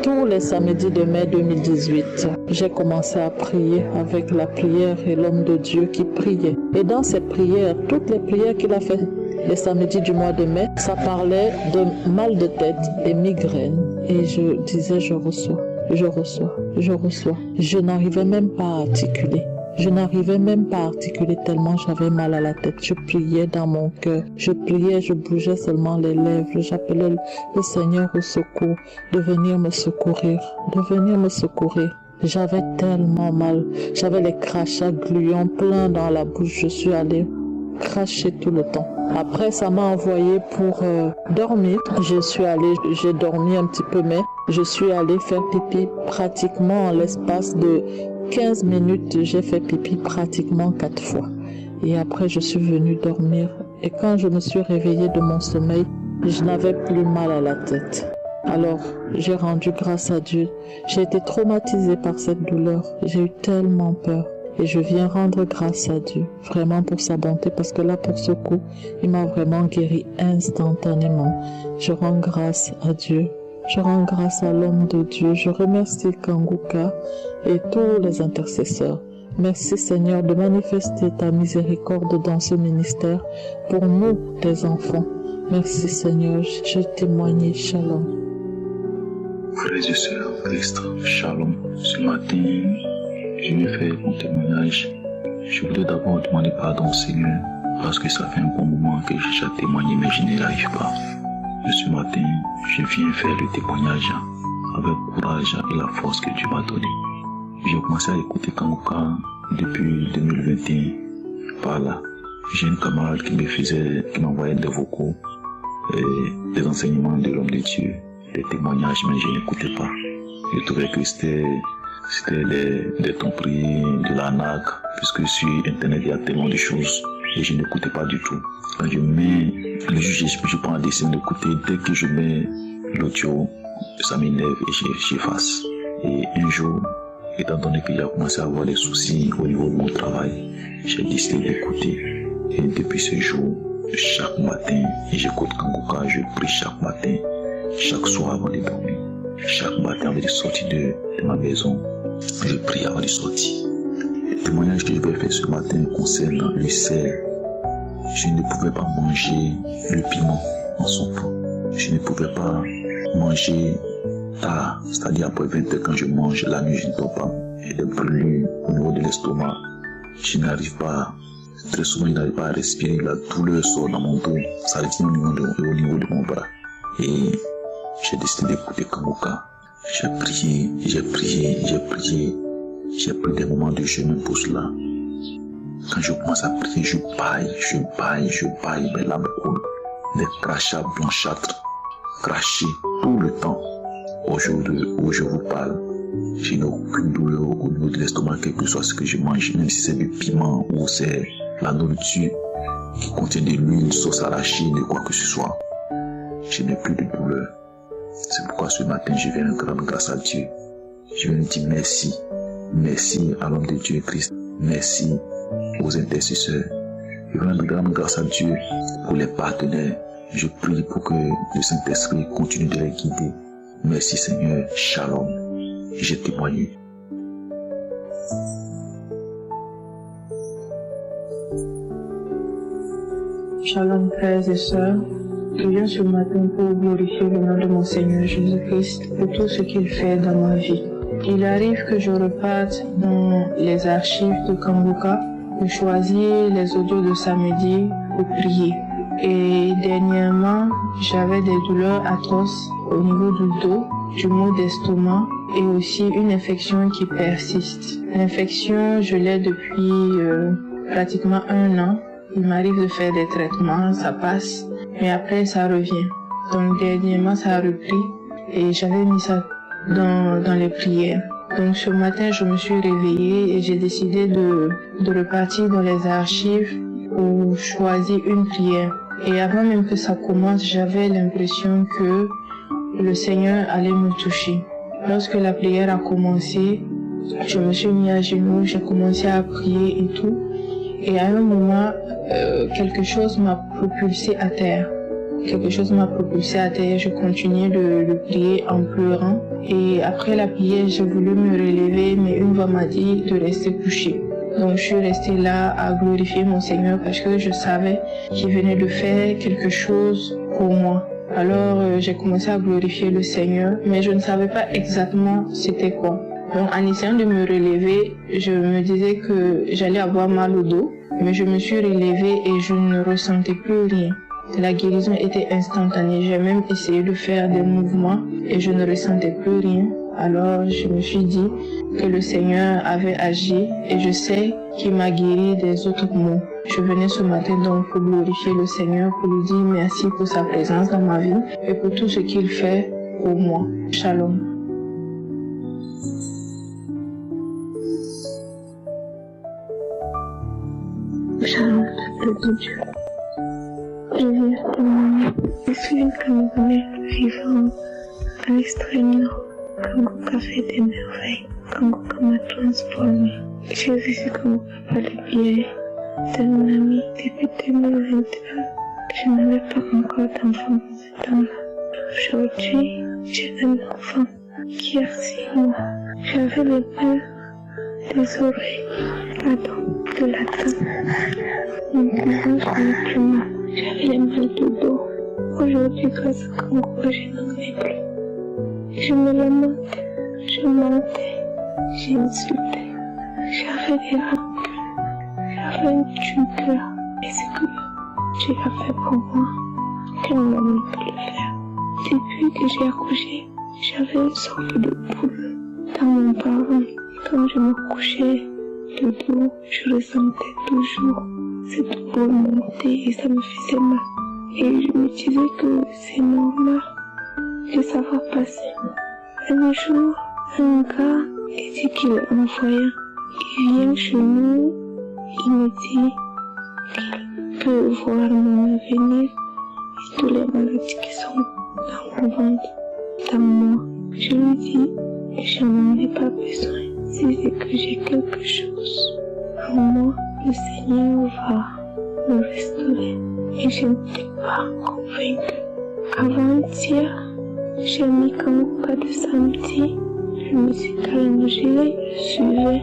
tous les samedis de mai 2018. J'ai commencé à prier avec la prière et l'homme de Dieu qui priait. Et dans ces prières, toutes les prières qu'il a faites les samedis du mois de mai, ça parlait de mal de tête et migraine. Et je disais, je reçois. Je n'arrivais même pas à articuler. Je n'arrivais même pas à articuler tellement j'avais mal à la tête. Je priais dans mon cœur. Je priais, je bougeais seulement les lèvres. J'appelais le Seigneur au secours, de venir me secourir, J'avais tellement mal. J'avais les crachats gluants pleins dans la bouche. Je suis allée cracher tout le temps. Après, ça m'a envoyé pour dormir. J'ai dormi un petit peu, mais je suis allée faire pipi pratiquement en l'espace de 15 minutes, j'ai fait pipi pratiquement 4 fois. Et après, je suis venue dormir. Et quand je me suis réveillée de mon sommeil, je n'avais plus mal à la tête. Alors, j'ai rendu grâce à Dieu. J'ai été traumatisée par cette douleur. J'ai eu tellement peur. Et je viens rendre grâce à Dieu, vraiment pour sa bonté, parce que là, pour ce coup, il m'a vraiment guéri instantanément. Je rends grâce à Dieu. Je rends grâce à l'homme de Dieu. Je remercie Kanguka et tous les intercesseurs. Merci Seigneur de manifester ta miséricorde dans ce ministère pour nous, tes enfants. Merci Seigneur, je témoigne. Shalom. Frères et sœurs, Christ, Shalom. Ce matin, je vais faire mon témoignage. Je voudrais d'abord demander pardon Seigneur, parce que ça fait un bon moment que j'ai déjà témoigné, mais je n'y arrive pas. Ce matin, je viens faire le témoignage avec courage et la force que Dieu m'a donnée. J'ai commencé à écouter Kanguka depuis 2021. Par là, j'ai une camarade qui m'envoyait des vocaux, des enseignements de l'homme de Dieu, des témoignages, mais je n'écoutais pas. Je trouvais que c'était des tromperies, de l'arnaque, puisque sur Internet il y a tellement de choses et je n'écoutais pas du tout. Quand je mets le juge, je prends la décision d'écouter. Dès que je mets l'audio, ça m'énerve et j'efface. Et un jour, étant donné que j'ai commencé à avoir des soucis au niveau de mon travail, j'ai décidé d'écouter. Et depuis ce jour, chaque matin, j'écoute Kanguka, je prie chaque matin, chaque soir avant de dormir. Chaque matin avant de sortir de ma maison, je prie avant de sortir. Le témoignage que je vais faire ce matin concerne le sel. Je ne pouvais pas manger le piment en son temps. Je ne pouvais pas manger tard, c'est-à-dire après 20 heures quand je mange, la nuit je ne dors pas. Et des brûlures au niveau de l'estomac. Je n'arrive pas, très souvent je n'arrive pas à respirer, la douleur sort dans mon dos, ça vient au niveau de mon bras. Et j'ai décidé d'écouter Kanguka. J'ai prié, j'ai pris des moments de jeûne pour cela. Quand je commence à prier, je baille, mes larmes coulent. Des crachats blanchâtres, crachés tout le temps. Au jour où je vous parle, je n'ai aucune douleur au niveau de l'estomac, quel que soit ce que je mange, même si c'est du piment ou c'est la nourriture qui contient de l'huile, sauce arachide, quoi que ce soit. Je n'ai plus de douleur. C'est pourquoi ce matin, je viens rendre grâce à Dieu. Je viens dire merci. Merci à l'homme de Dieu Christ. Merci aux intercesseurs. Je viens rendre grâce à Dieu pour les partenaires. Je prie pour que le Saint-Esprit continue de les guider. Merci Seigneur. Shalom. J'ai témoigné. Shalom frères et sœurs. Je viens ce matin pour glorifier le nom de mon Seigneur Jésus-Christ pour tout ce qu'il fait dans ma vie. il arrive que je reparte dans les archives de Kangoka, je choisis les audios de samedi pour prier. Et dernièrement, j'avais des douleurs atroces au niveau du dos, du mot d'estomac et aussi une infection qui persiste. L'infection, je l'ai depuis pratiquement 1 an. Il m'arrive de faire des traitements, ça passe, mais après ça revient. Donc dernièrement, ça a repris et j'avais mis ça dans les prières. Donc ce matin, je me suis réveillée et j'ai décidé de repartir dans les archives pour choisir une prière. Et avant même que ça commence, j'avais l'impression que le Seigneur allait me toucher. Lorsque la prière a commencé, je me suis mis à genoux, j'ai commencé à prier et tout. Et à un moment, quelque chose m'a propulsé à terre. Je continuais de prier en pleurant. Et après la prière, j'ai voulu me relever, mais une voix m'a dit de rester couchée. Donc je suis restée là à glorifier mon Seigneur parce que je savais qu'il venait de faire quelque chose pour moi. Alors j'ai commencé à glorifier le Seigneur, mais je ne savais pas exactement c'était quoi. Donc en essayant de me relever, je me disais que j'allais avoir mal au dos, mais je me suis relevée et je ne ressentais plus rien. La guérison était instantanée. J'ai même essayé de faire des mouvements et je ne ressentais plus rien. Alors je me suis dit que le Seigneur avait agi et je sais qu'il m'a guéri des autres maux. Je venais ce matin donc pour glorifier le Seigneur, pour lui dire merci pour sa présence dans ma vie et pour tout ce qu'il fait pour moi. Shalom. Shalom, peuple de Dieu. Je viens témoigner. Je suis une Camerounaise vivant à l'extrême nord. Kangoka fait des merveilles. Kangoka m'a transformée. J'ai reçu Kangoka par le biais d'un ami depuis 2021. Je n'avais pas encore d'enfant dans ce temps-là. Aujourd'hui, j'ai un enfant qui a 6 mois. J'avais le mal des oreilles, de la tête. Mon cousin, je n'ai plus mal. J'avais les mal de dos. Aujourd'hui, grâce à Kangoka, je n'en ai plus. Je me lamentais, je mentais, j'ai insulté. J'avais des rancunes, j'avais une tuteur. Et ce que Dieu a fait pour moi, quel homme ne peut le faire. Depuis que j'ai accouché, j'avais une sorte de boule dans mon bas. Quand je me couchais le dos, je ressentais toujours cette boule monter et ça me faisait mal. Et je me disais que c'est normal, que ça va passer. Un jour, un gars dit qu'il est un voyant. Il vient chez nous, il me dit qu'il peut voir mon avenir et toutes les maladies qui sont dans mon ventre, dans moi. Je lui dis, je n'en ai pas besoin. Si c'est que j'ai quelque chose en moi, le Seigneur va me restaurer. Et je n'étais pas convaincue. Avant-hier, j'ai mis Kangoka de samedi. Je me suis allongée, je suivais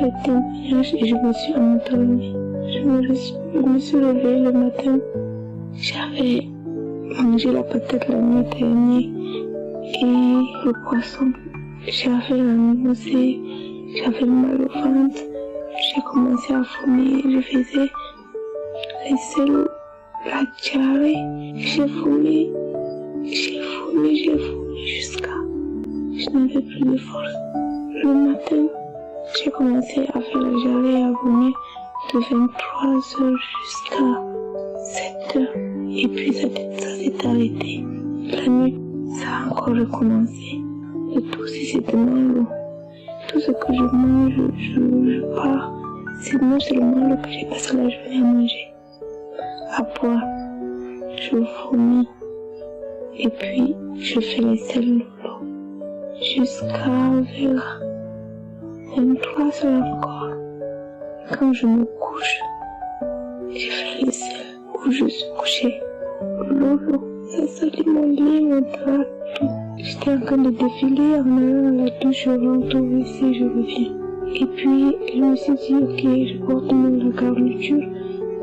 les témoignages et je me suis endormie. Je me suis réveillée le matin. J'avais mangé la patate la nuit dernière et le poisson. J'avais la nausée, j'avais mal au ventre. J'ai commencé à vomir, je faisais les selles, la diarrhée. J'ai vomi jusqu'à... Je n'avais plus de force. Le matin, j'ai commencé à faire la diarrhée et à vomir de 23h jusqu'à 7h. Et puis ça s'est arrêté. La nuit, ça a encore recommencé. Et tout, c'est seulement l'eau. Tout ce que je mange, je pars. C'est non seulement l'eau que j'ai passé la journée à manger, à boire. Je vomis. Et puis, je fais les selles de l'eau. Jusqu'à vers 23h encore. Quand je me couche, j'ai fait les selles où je suis couchée. L'eau, ça salit mon lit, mon drap, tout. J'étais en train de défiler en allant à la douche, je rentre au WC, je reviens. Et puis, je me suis dit, ok, je porte la garniture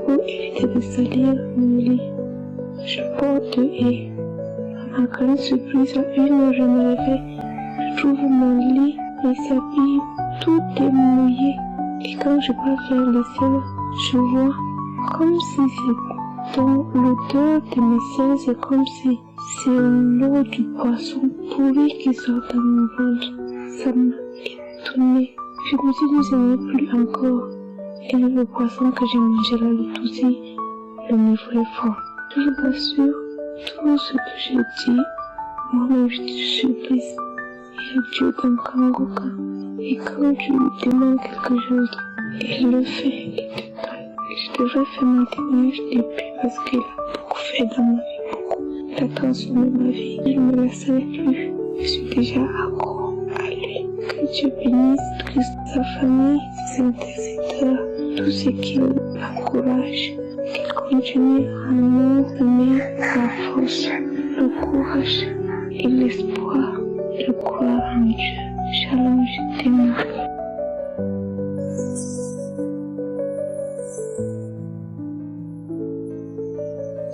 pour éviter de salir mon lit. Je porte et à ma grande surprise, à 1h, je me réveille. J'ouvre mon lit, et s'habille, tout est mouillé. Et quand je pars faire les selles, je vois comme si c'est dans l'odeur de mes selles, c'est comme si c'est l'eau du poisson pourri qui sort dans mon ventre. Ça m'a étonnée. Je me suis dit, ce n'est plus encore. Et le poisson que j'ai mangé là, le tousi, le niveau est fort. Je vous assure, tout ce que j'ai dit, moi-même je suis surprise. Il y a Dieu dans Kangoka. Et quand tu lui demandes quelque chose, il le fait, il te donne. Je devrais faire mon témoignage depuis parce qu'il a beaucoup fait dans ma vie, beaucoup. Il a transformé ma vie. Je ne me laisserai plus. Je suis déjà accro à lui. Que Dieu bénisse Christ, sa famille, ses intercesseurs, tout ce qui l'encourage. Qu'il continue à nous donner la force, le courage et l'espoir de croire en Dieu. Shalom, je t'aime.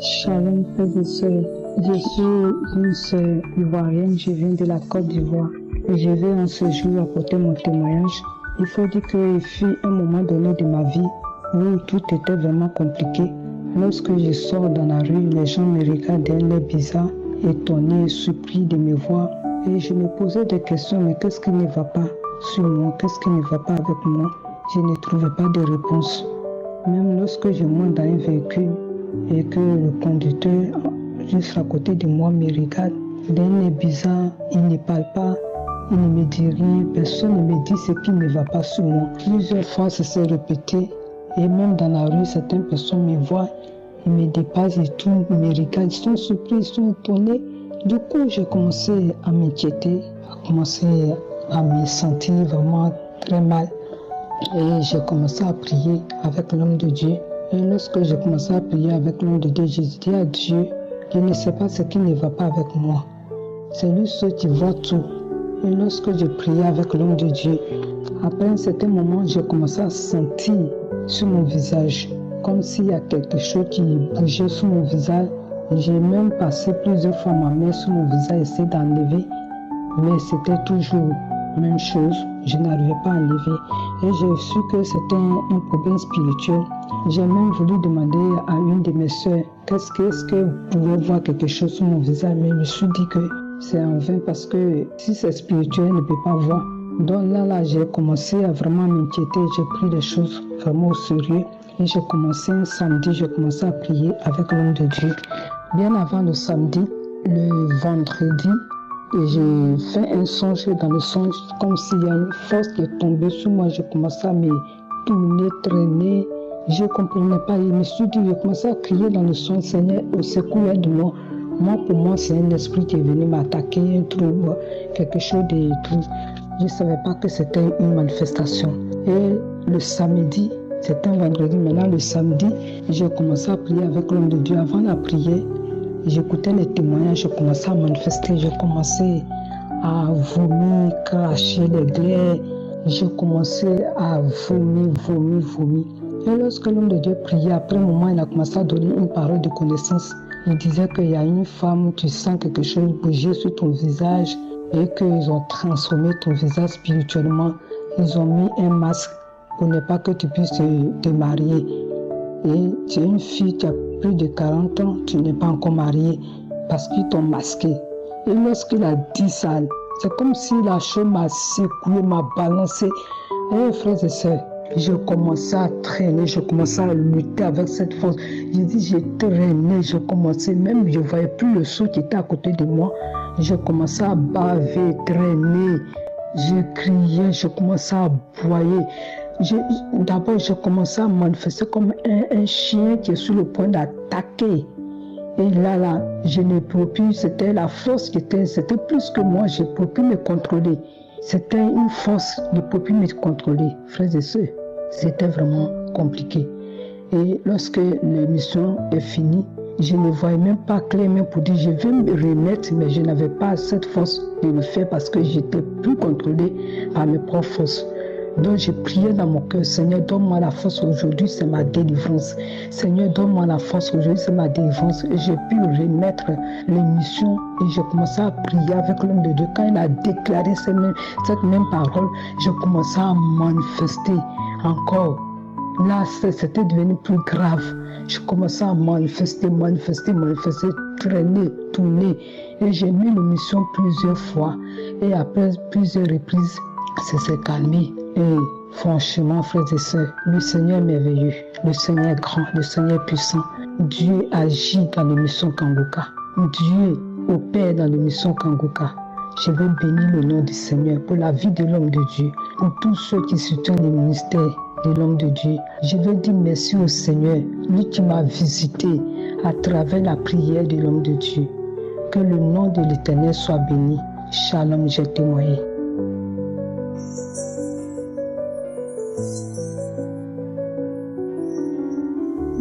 Shalom, frères et sœurs. Je suis une sœur ivoirienne, je viens de la Côte d'Ivoire et je vais en ce jour apporter mon témoignage. Il faut dire qu'il fut un moment donné de ma vie où tout était vraiment compliqué. Lorsque je sors dans la rue, les gens me regardent d'un air bizarre, étonnés, surpris de me voir. Et je me posais des questions, mais qu'est-ce qui ne va pas sur moi? Qu'est-ce qui ne va pas avec moi? Je ne trouvais pas de réponse. Même lorsque je monte dans un véhicule et que le conducteur, juste à côté de moi, me regarde d'un air bizarre, il ne parle pas, il ne me dit rien, personne ne me dit ce qui ne va pas sur moi. Plusieurs fois, ça s'est répété. Et même dans la rue, certaines personnes me voient, ils me dépassent et tout, ils me regardent, ils sont surpris, ils sont étonnés. Du coup, j'ai commencé à m'inquiéter, à commencer à me sentir vraiment très mal. Et j'ai commencé à prier avec l'homme de Dieu. Et lorsque j'ai commencé à prier avec l'homme de Dieu, j'ai dit à Dieu, je ne sais pas ce qui ne va pas avec moi. C'est lui seul qui voit tout. Et lorsque j'ai prié avec l'homme de Dieu, après un certain moment, j'ai commencé à sentir sur mon visage, comme s'il y a quelque chose qui bougeait sur mon visage. J'ai même passé plusieurs fois ma main sur mon visage, essayé d'enlever, mais c'était toujours la même chose, je n'arrivais pas à enlever. Et j'ai su que c'était un problème spirituel. J'ai même voulu demander à une de mes soeurs, est-ce que vous pouvez voir quelque chose sur mon visage, mais je me suis dit que c'est en vain parce que si c'est spirituel, elle ne peut pas voir. Donc là, j'ai commencé à vraiment m'inquiéter, j'ai pris les choses vraiment au sérieux. Et j'ai commencé un samedi, j'ai commencé à prier avec l'homme de Dieu. Bien avant le samedi, le vendredi, et j'ai fait un songe. Dans le songe, comme s'il y a une force qui est tombée sur moi, j'ai commencé à me tourner, traîner. Je ne comprenais pas, je me suis dit, j'ai commencé à crier dans le songe, Seigneur, au secours de moi. Moi, pour moi, c'est un esprit qui est venu m'attaquer, un trouble, quelque chose de tout. Je ne savais pas que c'était une manifestation. Et le samedi, c'était un vendredi, maintenant le samedi, j'ai commencé à prier avec l'homme de Dieu. Avant la prière, j'écoutais les témoignages, j'ai commencé à manifester, j'ai commencé à vomir, cracher les glaires, j'ai commencé à vomir. Et lorsque l'homme de Dieu priait, après un moment, il a commencé à donner une parole de connaissance. Il disait qu'il y a une femme, tu sens quelque chose bouger sur ton visage et qu'ils ont transformé ton visage spirituellement. Ils ont mis un masque pour ne pas que tu puisses te marier. Et tu es une fille, tu as plus de 40 ans, tu n'es pas encore mariée parce qu'ils t'ont masqué. Et lorsqu'il a dit ça, c'est comme si la chose m'a secoué, m'a balancé. Et frères et sœurs, je commençais à traîner, je commençais à lutter avec cette force. J'ai traîné, je commençais, même je ne voyais plus le seau qui était à côté de moi. Je commençais à baver, traîner, je criais, je commençais à aboyer. D'abord, je commençais à manifester comme un chien qui est sur le point d'attaquer. Et là, je ne pouvais plus, c'était la force qui était, c'était plus que moi, je ne pouvais plus me contrôler. C'était une force, je ne pouvais plus me contrôler, frères et sœurs. C'était vraiment compliqué. Et lorsque l'émission est finie, je ne voyais même pas clair, même pour dire je vais me remettre, mais je n'avais pas cette force de le faire parce que j'étais plus contrôlé par mes propres forces. Donc j'ai prié dans mon cœur, Seigneur, donne-moi la force aujourd'hui, c'est ma délivrance. Seigneur, donne-moi la force aujourd'hui, c'est ma délivrance. Et j'ai pu remettre l'émission et j'ai commencé à prier avec l'homme de Dieu. Quand il a déclaré cette même parole, j'ai commencé à manifester encore. Là, c'était devenu plus grave. Je commençais à manifester, traîner, tourner. Et j'ai mis l'émission plusieurs fois. Et après plusieurs reprises, ça s'est calmé. Et franchement, frères et sœurs, le Seigneur est merveilleux. Le Seigneur est grand, le Seigneur est puissant. Dieu agit dans l'émission Kangoka. Dieu opère dans l'émission Kangoka. Je veux bénir le nom du Seigneur pour la vie de l'homme de Dieu, pour tous ceux qui soutiennent le ministère de l'homme de Dieu. Je veux dire merci au Seigneur, lui qui m'a visité à travers la prière de l'homme de Dieu. Que le nom de l'Éternel soit béni. Shalom, j'ai témoigné.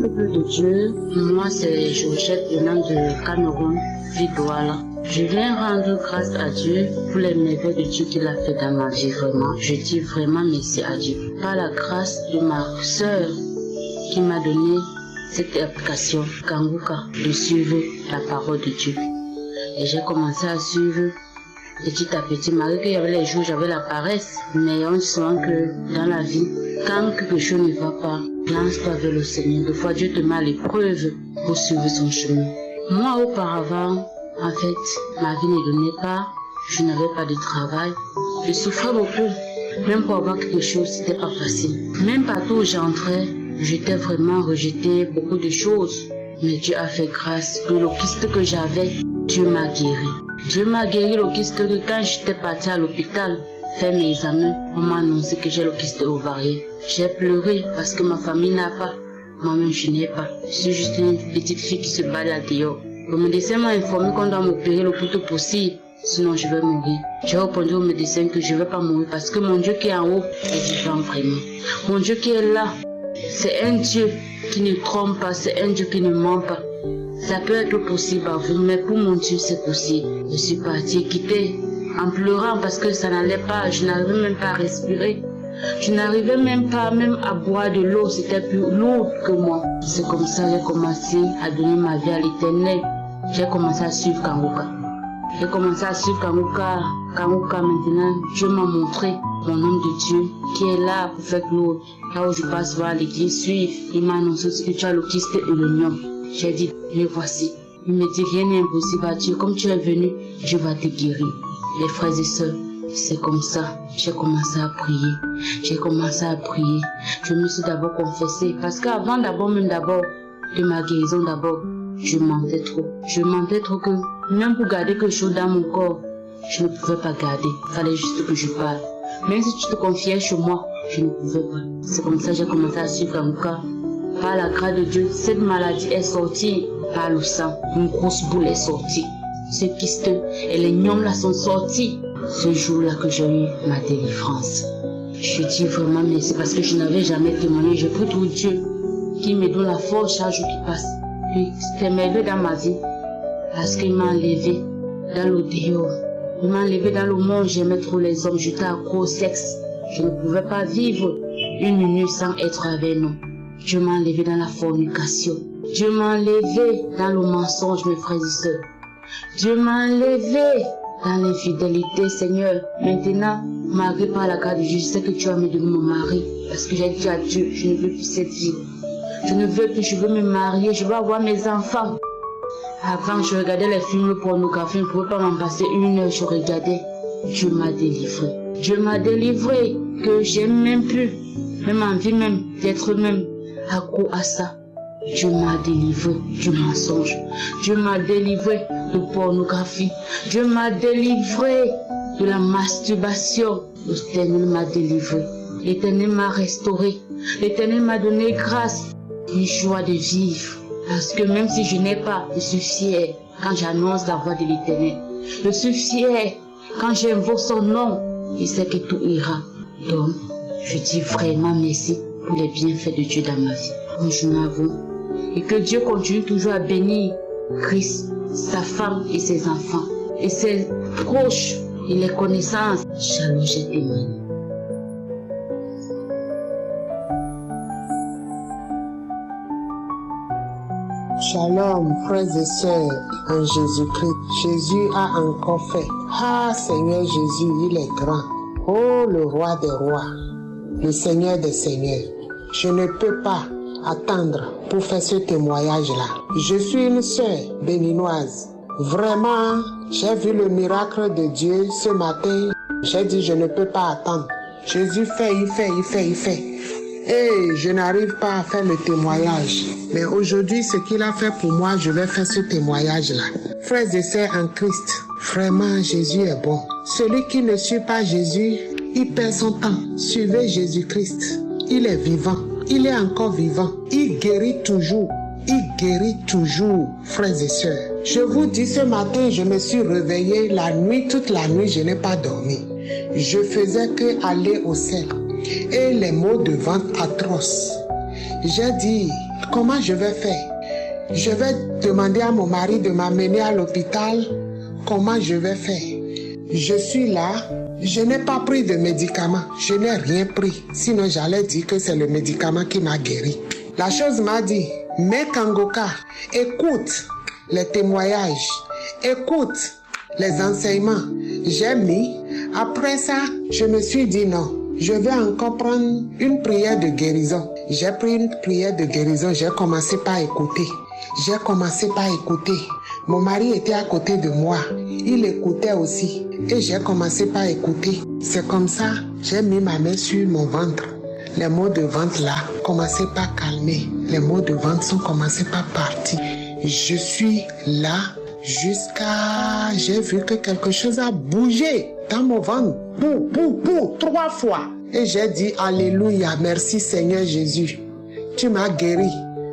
Peuple de Dieu, moi c'est Georgette venant de Cameroun, Vidouala. Je viens rendre grâce à Dieu pour les merveilles de Dieu qu'il a fait dans ma vie, vraiment. Je dis vraiment merci à Dieu. Par la grâce de ma sœur qui m'a donné cette application Kangoka de suivre la parole de Dieu. Et j'ai commencé à suivre petit à petit. Malgré qu'il y avait les jours où j'avais la paresse, mais on sent que dans la vie, quand quelque chose ne va pas, lance-toi vers le Seigneur. Des fois, Dieu te met à l'épreuve pour suivre son chemin. Moi, auparavant, en fait, ma vie ne donnait pas, je n'avais pas de travail. Je souffrais beaucoup. Même pour avoir quelque chose, c'était pas facile. Même partout où j'entrais, j'étais vraiment rejetée, beaucoup de choses. Mais Dieu a fait grâce. Le kyste que j'avais, Dieu m'a guéri. Dieu m'a guéri le kyste que quand j'étais partie à l'hôpital, faire mes examens, on m'a annoncé que j'ai le kyste ovarien. J'ai pleuré parce que ma famille n'a pas. Moi-même, je n'ai pas. Je suis juste une petite fille qui se balade dehors. Le médecin m'a informé qu'on doit m'opérer le plus tôt possible, sinon je vais mourir. J'ai répondu au médecin que je ne vais pas mourir parce que mon Dieu qui est en haut est vivant vraiment. Mon Dieu qui est là, c'est un Dieu qui ne trompe pas, c'est un Dieu qui ne ment pas. Ça peut être possible à vous, mais pour mon Dieu c'est possible. Je suis partie quitter en pleurant parce que ça n'allait pas, je n'arrivais même pas à respirer. Je n'arrivais même pas à boire de l'eau, c'était plus lourd que moi. C'est comme ça que j'ai commencé à donner ma vie à l'Éternel. J'ai commencé à suivre Kangoka. J'ai commencé à suivre Kangoka. Kangoka maintenant, Dieu m'a montré mon homme de Dieu qui est là pour faire l'eau. Là où je passe voir l'église suivre, il m'a annoncé que tu as le kyste et le lion. J'ai dit, le voici. Il me dit, rien n'est impossible à Dieu. Comme tu es venu, je vais te guérir. Les frères et sœurs, c'est comme ça. J'ai commencé à prier. Je me suis d'abord confessée. Parce qu'avant de ma guérison d'abord, je mentais trop. Je mentais trop que même pour garder quelque chose dans mon corps, je ne pouvais pas garder. Il fallait juste que je parle. Même si tu te confiais chez moi, je ne pouvais pas. C'est comme ça que j'ai commencé à suivre Kangoka. Par la grâce de Dieu, cette maladie est sortie par le sang. Une grosse boule est sortie. Ce kyste et les gnomes là sont sortis. Ce jour-là que j'ai eu ma délivrance. Je dis vraiment merci parce que je n'avais jamais témoigné. Je prie tout Dieu qui me donne la force chaque jour qui passe. Puis c'était merveilleux dans ma vie parce qu'il m'a enlevé dans le dehors. Il m'a enlevé dans le monde. J'aimais trop les hommes. J'étais accro au sexe. Je ne pouvais pas vivre une minute sans être avec nous. Dieu m'a enlevé dans la fornication. Dieu m'a enlevé dans le mensonge, mes frères et sœurs. Dieu m'a enlevé dans l'infidélité, Seigneur. Maintenant, marié par la grâce de Dieu, je sais que tu vas me donner mon mari. Parce que j'ai dit à Dieu, je ne veux plus cette vie. Je ne veux plus, je veux me marier, je veux avoir mes enfants. Avant, je regardais les films pornographiques, je ne pouvais pas m'en passer une heure, je regardais. Dieu m'a délivré. Dieu m'a délivré, que j'aime même plus, même envie même, d'être même accro à ça. Dieu m'a délivré du mensonge. Dieu m'a délivré de pornographie. Dieu m'a délivré de la masturbation. L'Éternel m'a délivré. L'Éternel m'a restauré. L'Éternel m'a donné grâce, une joie de vivre. Parce que même si je n'ai pas, je suis fière quand j'annonce la voix de l'Éternel. Je suis fière quand j'invoque son nom. Je sais que tout ira. Donc, je dis vraiment merci pour les bienfaits de Dieu dans ma vie. Bonjour à vous. Et que Dieu continue toujours à bénir Christ, sa femme et ses enfants, et ses proches, et les connaissances. Shalom, je témoigne. Shalom, frères et sœurs en Jésus-Christ. Jésus a encore fait. Ah, Seigneur Jésus, il est grand. Oh, le roi des rois, le Seigneur des seigneurs. Je ne peux pas attendre pour faire ce témoignage-là. Je suis une sœur béninoise. Vraiment, j'ai vu le miracle de Dieu ce matin. J'ai dit, je ne peux pas attendre. Jésus fait, il fait. Et je n'arrive pas à faire le témoignage. Mais aujourd'hui, ce qu'il a fait pour moi, je vais faire ce témoignage-là. Frères et sœurs en Christ, vraiment, Jésus est bon. Celui qui ne suit pas Jésus, il perd son temps. Suivez Jésus-Christ. Il est vivant. Il est encore vivant. Il guérit toujours. Il guérit toujours, frères et sœurs. Je vous dis, ce matin, je me suis réveillée la nuit, toute la nuit, je n'ai pas dormi. Je faisais que aller au sel. Et les maux de ventre atroces. J'ai dit, comment je vais faire? Je vais demander à mon mari de m'amener à l'hôpital. Comment je vais faire? Je suis là. Je n'ai pas pris de médicaments. Je n'ai rien pris. Sinon, j'allais dire que c'est le médicament qui m'a guéri. La chose m'a dit, mais Kangoka, écoute les témoignages. Écoute les enseignements. J'ai mis. Après ça, je me suis dit non. Je vais encore prendre une prière de guérison. J'ai pris une prière de guérison. J'ai commencé par écouter. Mon mari était à côté de moi. Il écoutait aussi. Et j'ai commencé par écouter. C'est comme ça, j'ai mis ma main sur mon ventre. Les maux de ventre là commençaient par calmer. Les maux de ventre sont commencés par partir. Je suis là jusqu'à... J'ai vu que quelque chose a bougé dans mon ventre. 3 fois. Et j'ai dit alléluia, merci Seigneur Jésus. Tu m'as guéri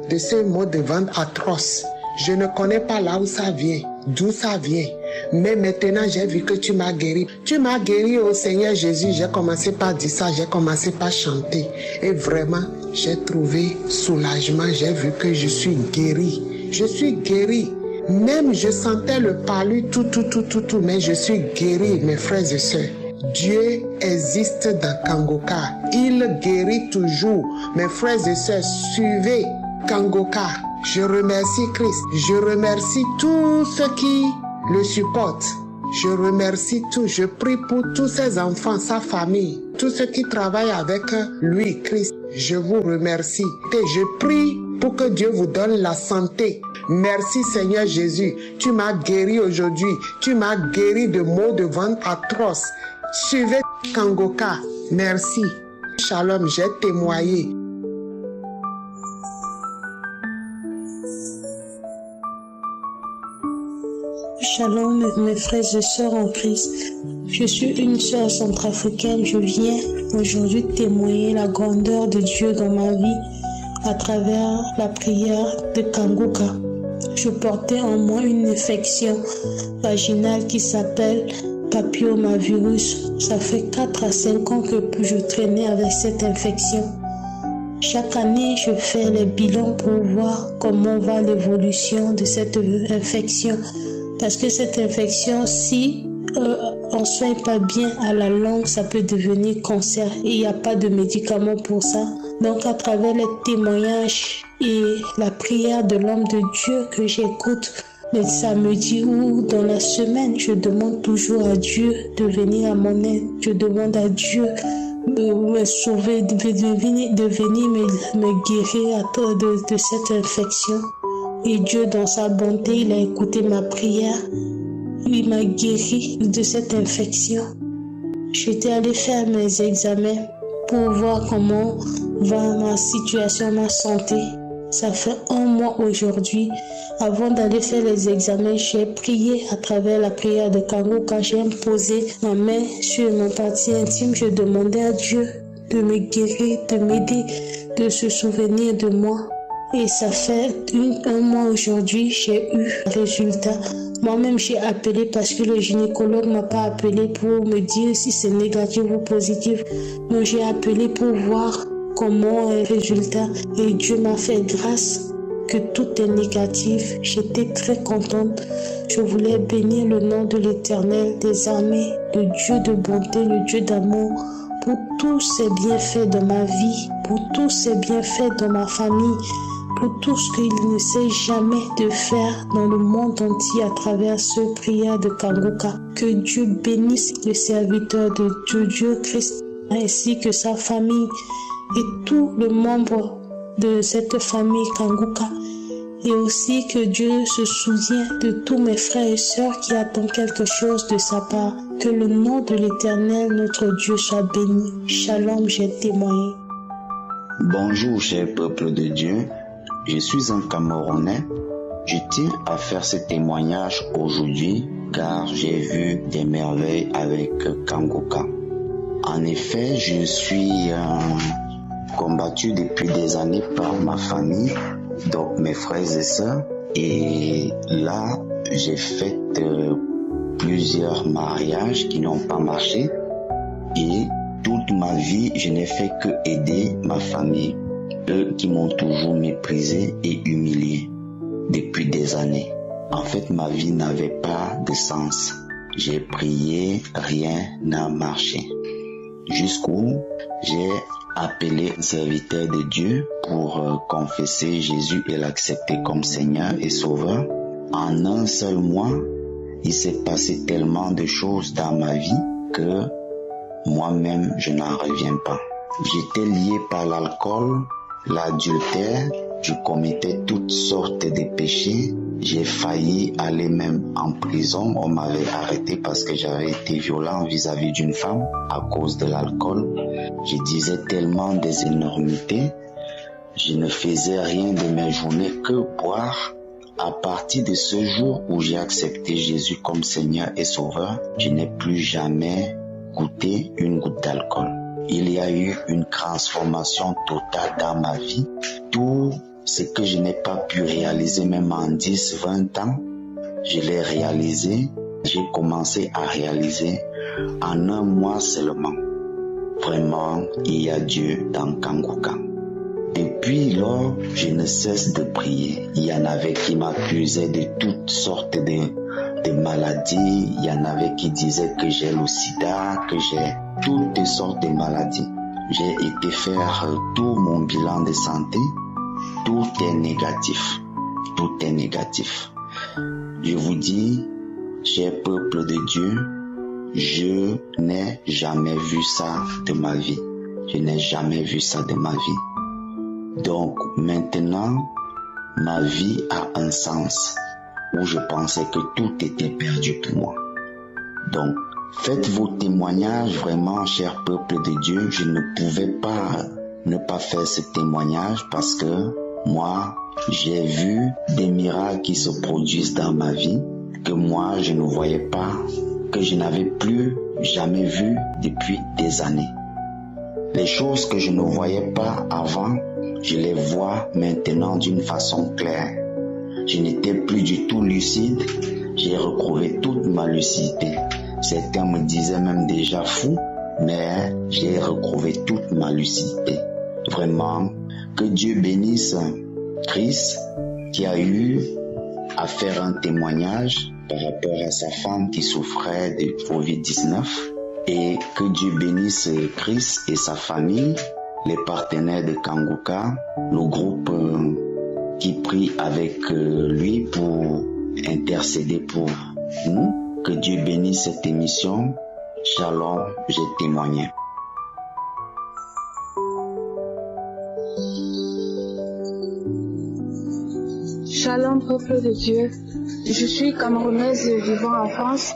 de ce maux de ventre atroce. Je ne connais pas là où ça vient, d'où ça vient. Mais maintenant, j'ai vu que tu m'as guéri. Tu m'as guéri au Seigneur Jésus. J'ai commencé par dire ça, j'ai commencé par chanter. Et vraiment, j'ai trouvé soulagement. J'ai vu que je suis guéri. Je suis guéri. Même je sentais le palu, tout. Mais je suis guéri, mes frères et sœurs. Dieu existe dans Kangoka. Il guérit toujours. Mes frères et sœurs, suivez Kangoka. Je remercie Christ. Je remercie tous ceux qui le supportent. Je remercie tous. Je prie pour tous ses enfants, sa famille, tous ceux qui travaillent avec lui, Christ. Je vous remercie. Et je prie pour que Dieu vous donne la santé. Merci Seigneur Jésus. Tu m'as guéri aujourd'hui. Tu m'as guéri de maux de ventre atroces. Suivez Kangoka. Merci. Shalom, j'ai témoigné. Shalom mes frères et sœurs en Christ. Je suis une sœur centrafricaine. Je viens aujourd'hui témoigner la grandeur de Dieu dans ma vie à travers la prière de Kangoka. Je portais en moi une infection vaginale qui s'appelle papillomavirus. Ça fait 4 à 5 ans que je traînais avec cette infection. Chaque année, je fais les bilans pour voir comment va l'évolution de cette infection. Parce que cette infection, si on ne soigne pas bien à la longue, ça peut devenir cancer. Et il n'y a pas de médicament pour ça. Donc à travers les témoignages et la prière de l'homme de Dieu que j'écoute le samedi ou dans la semaine, je demande toujours à Dieu de venir à mon aide. Je demande à Dieu de me sauver, de venir me guérir de cette infection. Et Dieu, dans sa bonté, il a écouté ma prière. Il m'a guéri de cette infection. J'étais allée faire mes examens pour voir comment va ma situation, ma santé. Ça fait 1 mois aujourd'hui. Avant d'aller faire les examens, j'ai prié à travers la prière de Kangoka. J'ai posé ma main sur mon partie intime. Je demandais à Dieu de me guérir, de m'aider, de se souvenir de moi. Et ça fait 1 mois aujourd'hui, j'ai eu un résultat. Moi-même, j'ai appelé parce que le gynécologue ne m'a pas appelé pour me dire si c'est négatif ou positif. Donc, j'ai appelé pour voir comment est le résultat. Et Dieu m'a fait grâce que tout est négatif. J'étais très contente. Je voulais bénir le nom de l'Éternel des armées, le Dieu de bonté, le Dieu d'amour, pour tous ses bienfaits dans ma vie, pour tous ses bienfaits dans ma famille. pour tout ce qu'il ne sait jamais de faire dans le monde entier à travers ce prière de Kanguka. Que Dieu bénisse le serviteur de Dieu Christ ainsi que sa famille et tous les membres de cette famille Kanguka. Et aussi que Dieu se souvienne de tous mes frères et sœurs qui attendent quelque chose de sa part. Que le nom de l'Éternel, notre Dieu, soit béni. Shalom, j'ai témoigné. Bonjour, cher peuple de Dieu. Je suis un Camerounais. Je tiens à faire ce témoignage aujourd'hui car j'ai vu des merveilles avec Kanguka. En effet, je suis combattu depuis des années par ma famille, donc mes frères et sœurs. Et là, j'ai fait plusieurs mariages qui n'ont pas marché. Et toute ma vie, je n'ai fait que aider ma famille. Eux qui m'ont toujours méprisé et humilié depuis des années. En fait, ma vie n'avait pas de sens. J'ai prié, rien n'a marché. Jusqu'où j'ai appelé un serviteur de Dieu pour confesser Jésus et l'accepter comme Seigneur et Sauveur. En un seul mois, il s'est passé tellement de choses dans ma vie que moi-même, je n'en reviens pas. J'étais lié par l'alcool, l'adultère, je commettais toutes sortes de péchés. J'ai failli aller même en prison. On m'avait arrêté parce que j'avais été violent vis-à-vis d'une femme à cause de l'alcool. Je disais tellement des énormités. Je ne faisais rien de mes journées que boire. À partir de ce jour où j'ai accepté Jésus comme Seigneur et Sauveur, je n'ai plus jamais goûté une goutte d'alcool. Il y a eu une transformation totale dans ma vie. Tout ce que je n'ai pas pu réaliser même en 10, 20 ans, je l'ai réalisé. J'ai commencé à réaliser en un mois seulement. Vraiment, il y a Dieu dans Kanguka. Depuis lors, je ne cesse de prier. Il y en avait qui m'accusaient de toutes sortes de maladies. Il y en avait qui disaient que j'ai le sida, que j'ai toutes sortes de maladies. J'ai été faire tout mon bilan de santé. Tout est négatif. Tout est négatif. Je vous dis, cher peuple de Dieu, je n'ai jamais vu ça de ma vie. Je n'ai jamais vu ça de ma vie. Donc maintenant, ma vie a un sens où je pensais que tout était perdu pour moi. Donc, faites vos témoignages vraiment, cher peuple de Dieu. Je ne pouvais pas ne pas faire ce témoignage parce que moi, j'ai vu des miracles qui se produisent dans ma vie que moi, je ne voyais pas, que je n'avais plus jamais vu depuis des années. Les choses que je ne voyais pas avant, je les vois maintenant d'une façon claire. Je n'étais plus du tout lucide. J'ai retrouvé toute ma lucidité. Certains me disaient même déjà fou, mais j'ai retrouvé toute ma lucidité. Vraiment, que Dieu bénisse Chris qui a eu à faire un témoignage par rapport à sa femme qui souffrait de Covid-19 et que Dieu bénisse Chris et sa famille, les partenaires de Kanguka, le groupe qui prie avec lui pour intercéder pour nous. Que Dieu bénisse cette émission. Shalom, j'ai témoigné. Shalom, peuple de Dieu. Je suis camerounaise vivant en France.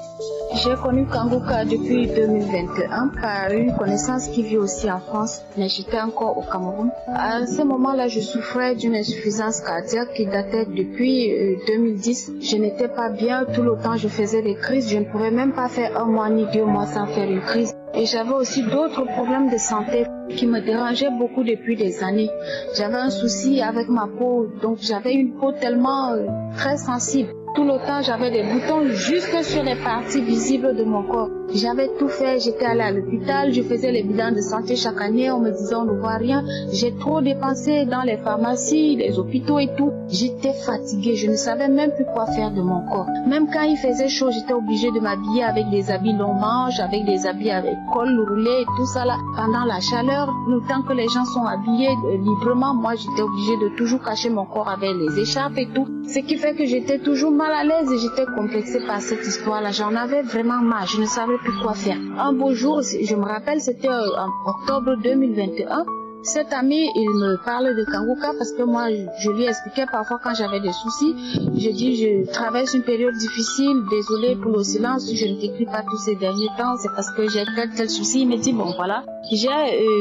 J'ai connu Kanguka depuis 2021 par une connaissance qui vit aussi en France, mais j'étais encore au Cameroun. À ce moment-là, je souffrais d'une insuffisance cardiaque qui datait depuis 2010. Je n'étais pas bien, tout le temps je faisais des crises. Je ne pouvais même pas faire 1 mois ni 2 mois sans faire une crise. Et j'avais aussi d'autres problèmes de santé qui me dérangeaient beaucoup depuis des années. J'avais un souci avec ma peau, donc j'avais une peau tellement très sensible. Tout le temps, j'avais des boutons juste sur les parties visibles de mon corps. J'avais tout fait, j'étais allée à l'hôpital, je faisais les bilans de santé chaque année, on me disait on ne voit rien. J'ai trop dépensé dans les pharmacies, les hôpitaux et tout. J'étais fatiguée, je ne savais même plus quoi faire de mon corps. Même quand il faisait chaud, j'étais obligée de m'habiller avec des habits longs manches, avec des habits avec col roulé et tout ça là. Pendant la chaleur, le temps que les gens sont habillés librement, moi j'étais obligée de toujours cacher mon corps avec les écharpes et tout. Ce qui fait que j'étais toujours mal à l'aise et j'étais complexée par cette histoire-là. J'en avais vraiment marre, je ne savais plus quoi faire. Un beau jour, je me rappelle, c'était en octobre 2021. Cet ami, il me parle de Kanguka parce que moi, je lui expliquais parfois quand j'avais des soucis. Je dis, je traverse une période difficile, désolé pour le silence, je ne t'écris pas tous ces derniers temps, c'est parce que j'ai tel souci. Il me dit, bon voilà, j'ai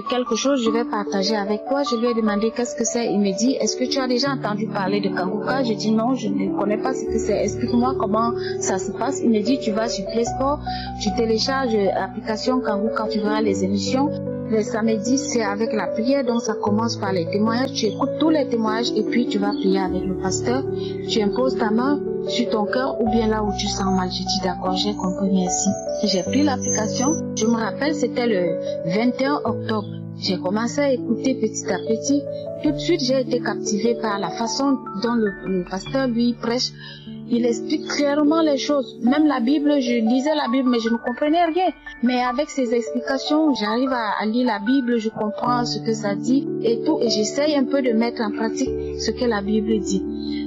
quelque chose, je vais partager avec toi. Je lui ai demandé qu'est-ce que c'est. Il me dit, est-ce que tu as déjà entendu parler de Kanguka? Je dis non, je ne connais pas ce que c'est. Explique-moi comment ça se passe. Il me dit, tu vas sur Play Store, tu télécharges l'application Kanguka, tu verras les émissions. Le samedi, c'est avec la prière, donc ça commence par les témoignages. Tu écoutes tous les témoignages et puis tu vas prier avec le pasteur. Tu imposes ta main sur ton cœur ou bien là où tu sens mal. Je dis d'accord, j'ai compris, merci. J'ai pris l'application. Je me rappelle, c'était le 21 octobre. J'ai commencé à écouter petit à petit. Tout de suite, j'ai été captivée par la façon dont le pasteur lui prêche. Il explique clairement les choses. Même la Bible, je lisais la Bible, mais je ne comprenais rien. Mais avec ses explications, j'arrive à lire la Bible, je comprends ce que ça dit et tout. Et j'essaye un peu de mettre en pratique ce que la Bible dit.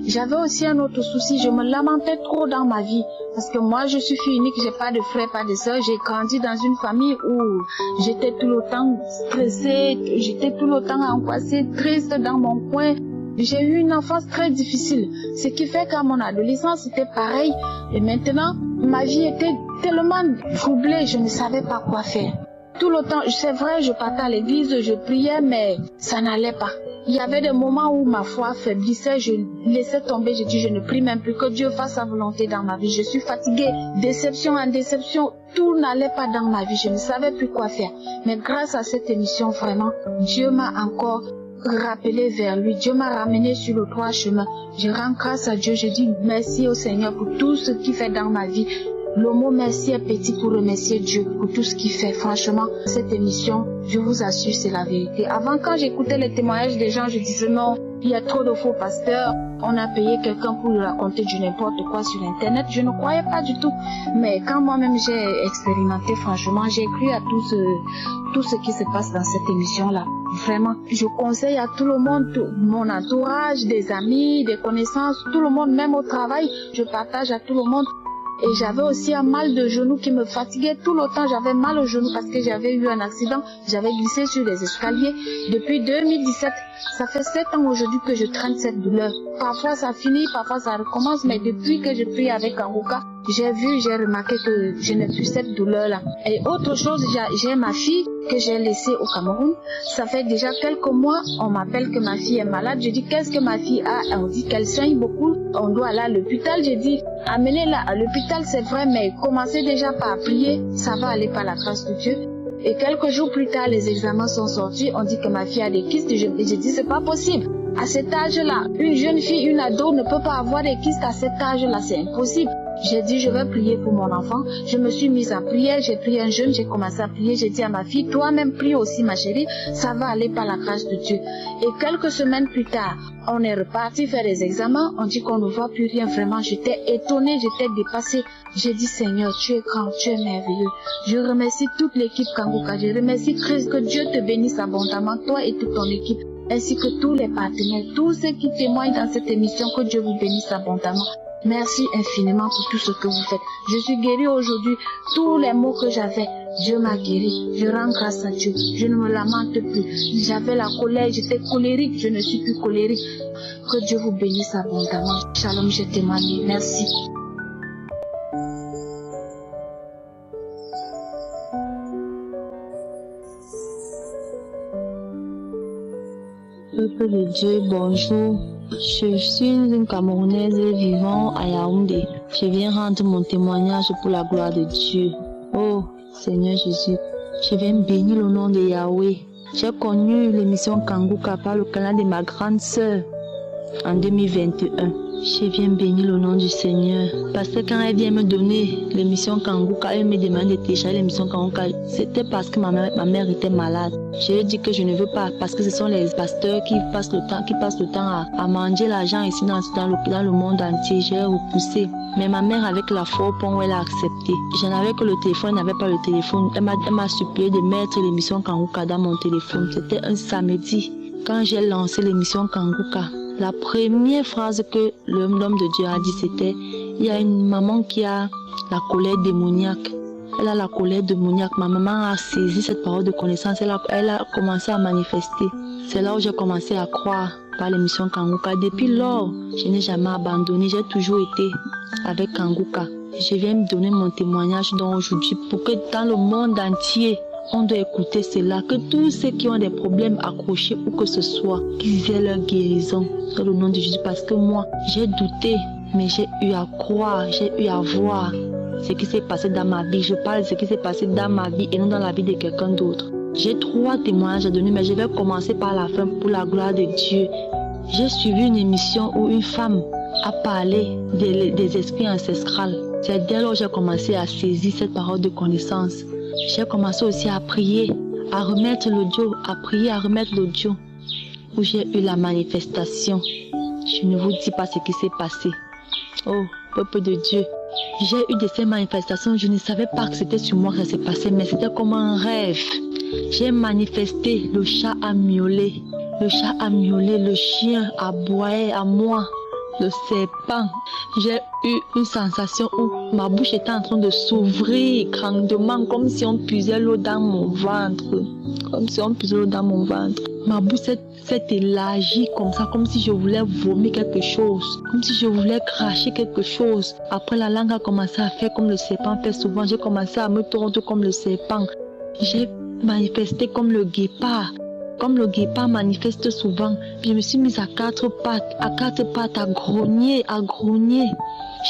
J'avais aussi un autre souci, je me lamentais trop dans ma vie. Parce que moi, je suis fille unique, j'ai pas de frères, pas de sœurs. J'ai grandi dans une famille où j'étais tout le temps stressée, j'étais tout le temps angoissée, triste dans mon coin. J'ai eu une enfance très difficile, ce qui fait qu'à mon adolescence, c'était pareil. Et maintenant, ma vie était tellement troublée, je ne savais pas quoi faire. Tout le temps, c'est vrai, je partais à l'église, je priais, mais ça n'allait pas. Il y avait des moments où ma foi faiblissait, je laissais tomber, je dis, je ne prie même plus que Dieu fasse sa volonté dans ma vie. Je suis fatiguée, déception en déception, tout n'allait pas dans ma vie, je ne savais plus quoi faire. Mais grâce à cette émission, vraiment, Dieu m'a encore rappelé vers lui. Dieu m'a ramené sur le droit chemin. Je rends grâce à Dieu. Je dis merci au Seigneur pour tout ce qu'il fait dans ma vie. Le mot merci est petit pour remercier Dieu pour tout ce qu'il fait. Franchement, cette émission, je vous assure, c'est la vérité. Avant, quand j'écoutais les témoignages des gens, je disais non, il y a trop de faux pasteurs. On a payé quelqu'un pour lui raconter du n'importe quoi sur Internet. Je ne croyais pas du tout. Mais quand moi-même j'ai expérimenté, franchement, j'ai cru à tout ce qui se passe dans cette émission-là. Vraiment, je conseille à tout le monde, tout mon entourage, des amis, des connaissances, tout le monde, même au travail, je partage à tout le monde. Et j'avais aussi un mal de genou qui me fatiguait tout le temps. J'avais mal au genou parce que j'avais eu un accident. J'avais glissé sur les escaliers. Depuis 2017, ça fait 7 ans aujourd'hui que je traîne cette douleur. Parfois ça finit, parfois ça recommence. Mais depuis que je prie avec Kanguka, j'ai remarqué que je n'ai plus cette douleur-là. Et autre chose, j'ai ma fille que j'ai laissée au Cameroun. Ça fait déjà quelques mois, on m'appelle que ma fille est malade. Je dis, qu'est-ce que ma fille a? On dit qu'elle saigne beaucoup. On doit aller à l'hôpital. J'ai dit, amenez-la à l'hôpital, c'est vrai, mais commencez déjà par prier. Ça va aller par la grâce de Dieu. Et quelques jours plus tard, les examens sont sortis. On dit que ma fille a des kystes. J'ai dit, c'est pas possible. À cet âge-là, une jeune fille, une ado ne peut pas avoir des kystes à cet âge-là. C'est impossible. J'ai dit, je vais prier pour mon enfant. Je me suis mise à prier. J'ai pris un jeûne, j'ai commencé à prier. J'ai dit à ma fille, toi-même prie aussi, ma chérie. Ça va aller par la grâce de Dieu. Et quelques semaines plus tard, on est reparti faire les examens. On dit qu'on ne voit plus rien. Vraiment, j'étais étonnée, j'étais dépassée. J'ai dit, Seigneur, tu es grand, tu es merveilleux. Je remercie toute l'équipe Kanguka. Je remercie Christ, que Dieu te bénisse abondamment, toi et toute ton équipe, ainsi que tous les partenaires, tous ceux qui témoignent dans cette émission, que Dieu vous bénisse abondamment. Merci infiniment pour tout ce que vous faites. Je suis guérie aujourd'hui. Tous les maux que j'avais, Dieu m'a guéri. Je rends grâce à Dieu. Je ne me lamente plus. J'avais la colère, j'étais colérique. Je ne suis plus colérique. Que Dieu vous bénisse abondamment. Shalom, je témoigne. Merci. Peuple de Dieu, bonjour. Je suis une Camerounaise vivant à Yaoundé. Je viens rendre mon témoignage pour la gloire de Dieu. Oh, Seigneur Jésus, je viens bénir le nom de Yahweh. J'ai connu l'émission Kanguka par le canal de ma grande sœur en 2021. Je viens bénir le nom du Seigneur. Parce que quand elle vient me donner l'émission Kanguka, elle me demande de télécharger l'émission Kanguka. C'était parce que ma mère était malade. Je lui ai dit que je ne veux pas parce que ce sont les pasteurs qui passent le temps à manger l'argent ici dans le monde entier. J'ai repoussé. Mais ma mère, avec la foi au point où elle a accepté. Je n'avais que le téléphone, elle n'avait pas le téléphone. Elle m'a supplié de mettre l'émission Kanguka dans mon téléphone. C'était un samedi. Quand j'ai lancé l'émission Kanguka, la première phrase que l'homme de Dieu a dit, c'était: il y a une maman qui a la colère démoniaque. Elle a la colère démoniaque. Ma maman a saisi cette parole de connaissance. Elle a commencé à manifester. C'est là où j'ai commencé à croire par l'émission Kanguka. Depuis lors, je n'ai jamais abandonné. J'ai toujours été avec Kanguka. Je viens me donner mon témoignage aujourd'hui pour que dans le monde entier, on doit écouter cela, que tous ceux qui ont des problèmes accrochés ou que ce soit, qu'ils aient leur guérison dans le nom de Jésus. Parce que moi, j'ai douté, mais j'ai eu à croire, j'ai eu à voir ce qui s'est passé dans ma vie. Je parle de ce qui s'est passé dans ma vie et non dans la vie de quelqu'un d'autre. J'ai 3 témoignages à donner, mais je vais commencer par la fin pour la gloire de Dieu. J'ai suivi une émission où une femme a parlé des esprits ancestrales. C'est dès lors que j'ai commencé à saisir cette parole de connaissance. J'ai commencé aussi à prier, à remettre l'audio, où j'ai eu la manifestation. Je ne vous dis pas ce qui s'est passé. Oh, peuple de Dieu, j'ai eu de ces manifestations, je ne savais pas que c'était sur moi que ça s'est passé, mais c'était comme un rêve. J'ai manifesté, le chat a miaulé, le chien a aboyé à moi. Le serpent, j'ai eu une sensation où ma bouche était en train de s'ouvrir grandement, comme si on puisait l'eau dans mon ventre. Ma bouche s'est élargie comme ça, comme si je voulais vomir quelque chose, comme si je voulais cracher quelque chose. Après, la langue a commencé à faire comme le serpent fait souvent. J'ai commencé à me tordre comme le serpent. J'ai manifesté comme le guépard. Comme le guépard manifeste souvent, je me suis mise à 4 pattes, à grogner.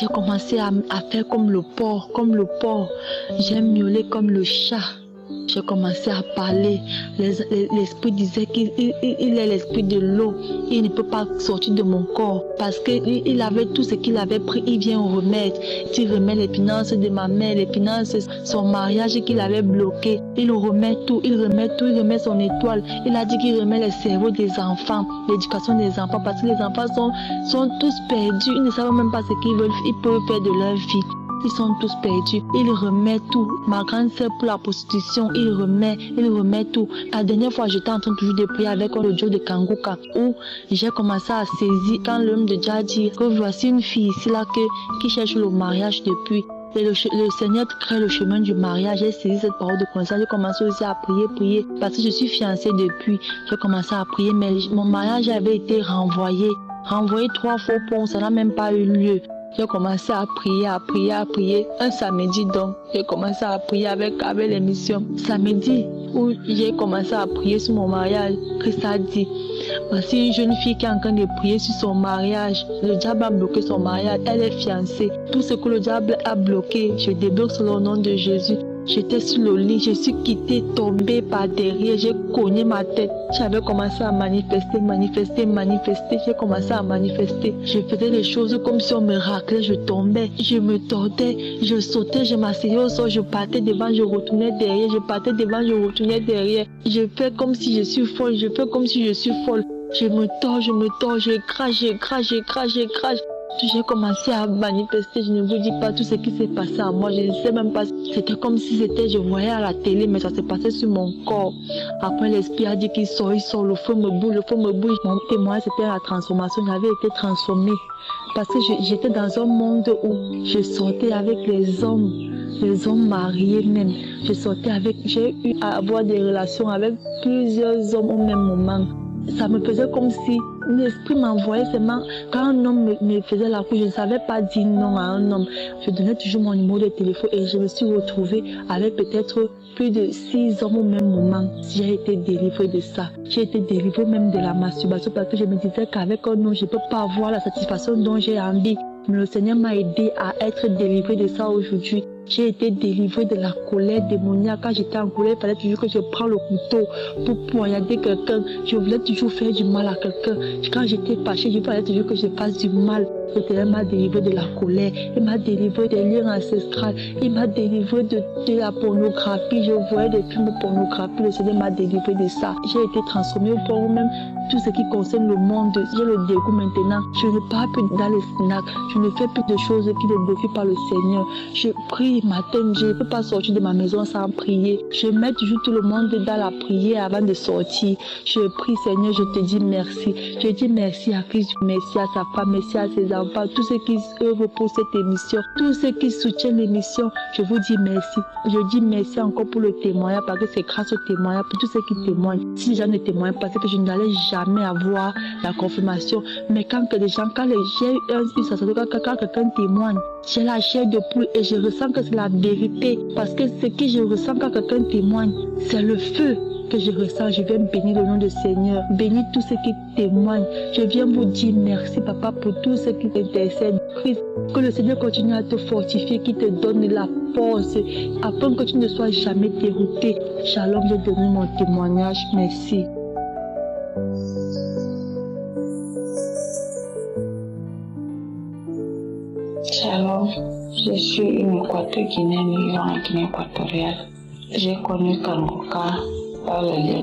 J'ai commencé à faire comme le porc. J'ai miaulé comme le chat. J'ai commencé à parler. L'esprit disait qu'il est l'esprit de l'eau. Il ne peut pas sortir de mon corps parce qu'il avait tout ce qu'il avait pris. Il vient remettre. Il remet les finances de ma mère, les finances, son mariage qu'il avait bloqué. Il remet tout. Il remet son étoile. Il a dit qu'il remet les cerveaux des enfants, l'éducation des enfants parce que les enfants sont tous perdus. Ils ne savent même pas ce qu'ils veulent. Ils peuvent faire de leur vie. Ils sont tous perdus. Il remet tout. Ma grande sœur pour la prostitution, il remet tout. La dernière fois, j'étais en train toujours de prier avec l'audio de Kanguka où j'ai commencé à saisir quand l'homme de Dieu a dit que voici une fille ici là qui cherche le mariage depuis. Et le Seigneur crée le chemin du mariage. J'ai saisi cette parole de connaissance. J'ai commencé aussi à prier parce que je suis fiancée depuis. J'ai commencé à prier, mais mon mariage avait été renvoyé 3 fois pour ça n'a même pas eu lieu. J'ai commencé à prier. Un samedi donc, j'ai commencé à prier avec l'émission. Samedi où j'ai commencé à prier sur mon mariage, Christ a dit, voici une jeune fille qui est en train de prier sur son mariage. Le diable a bloqué son mariage, elle est fiancée. Tout ce que le diable a bloqué, je débloque sur le nom de Jésus. J'étais sur le lit, je suis quittée, tombée par derrière, j'ai cogné ma tête. J'avais commencé à manifester. J'ai commencé à manifester. Je faisais des choses comme si on me raclait, je tombais, je me tordais, je sautais, je m'asseyais au sol, je partais devant, je retournais derrière, Je fais comme si je suis folle, Je me tords, je crache. J'ai commencé à manifester, je ne vous dis pas tout ce qui s'est passé à moi, je ne sais même pas, c'était comme si je voyais à la télé, mais ça s'est passé sur mon corps. Après l'esprit a dit qu'il sort, le feu me bouge. Mon témoin c'était la transformation, j'avais été transformée. Parce que j'étais dans un monde où je sortais avec les hommes mariés même. J'ai eu à avoir des relations avec plusieurs hommes au même moment. Ça me faisait comme si l'esprit m'envoyait seulement. Quand un homme me faisait la couche, je ne savais pas dire non à un homme. Je donnais toujours mon numéro de téléphone et je me suis retrouvée avec peut-être plus de 6 hommes au même moment. J'ai été délivrée de ça. J'ai été délivrée même de la masturbation parce que je me disais qu'avec un homme, je ne peux pas avoir la satisfaction dont j'ai envie. Mais le Seigneur m'a aidé à être délivrée de ça aujourd'hui. J'ai été délivrée de la colère démoniaque. Quand j'étais en colère, il fallait toujours que je prenne le couteau pour poignarder quelqu'un. Je voulais toujours faire du mal à quelqu'un. Quand j'étais fâchée, il fallait toujours que je fasse du mal. L'Éternel m'a délivré de la colère, il m'a délivré des liens ancestrales, il m'a délivré de la pornographie. Je voyais des films pornographiques, le Seigneur m'a délivré de ça. J'ai été transformée au point où même tout ce qui concerne le monde, j'ai le dégoût maintenant. Je ne pars plus dans les snacks, je ne fais plus de choses qui ne défient pas le Seigneur. Je prie matin, je ne peux pas sortir de ma maison sans prier. Je mets toujours tout le monde dans la prière avant de sortir. Je prie, Seigneur, je te dis merci. Je dis merci à Christ, merci à sa femme, merci à ses enfants, tous ceux qui œuvrent pour cette émission, tous ceux qui soutiennent l'émission. Je vous dis merci. Je dis merci encore pour le témoignage, parce que c'est grâce au témoignage, pour tous ceux qui témoignent. Si les gens ne témoignent pas, c'est que je n'allais jamais avoir la confirmation. Mais quand j'ai une sensation, quand quelqu'un témoigne, j'ai la chair de poule et je ressens que c'est la vérité. Parce que ce que je ressens quand quelqu'un témoigne, c'est le feu que je ressens. Je viens bénir le nom du Seigneur, bénir tous ceux qui témoignent. Je viens vous dire merci, Papa, pour tous ceux qui intercèdent. Christ, que le Seigneur continue à te fortifier, qui te donne la force, afin que tu ne sois jamais dérouté. Shalom, j'ai donné mon témoignage. Merci. Shalom, je suis une équato-guinéenne vivant en Guinée équatoriale. J'ai connu Kanguka par le lien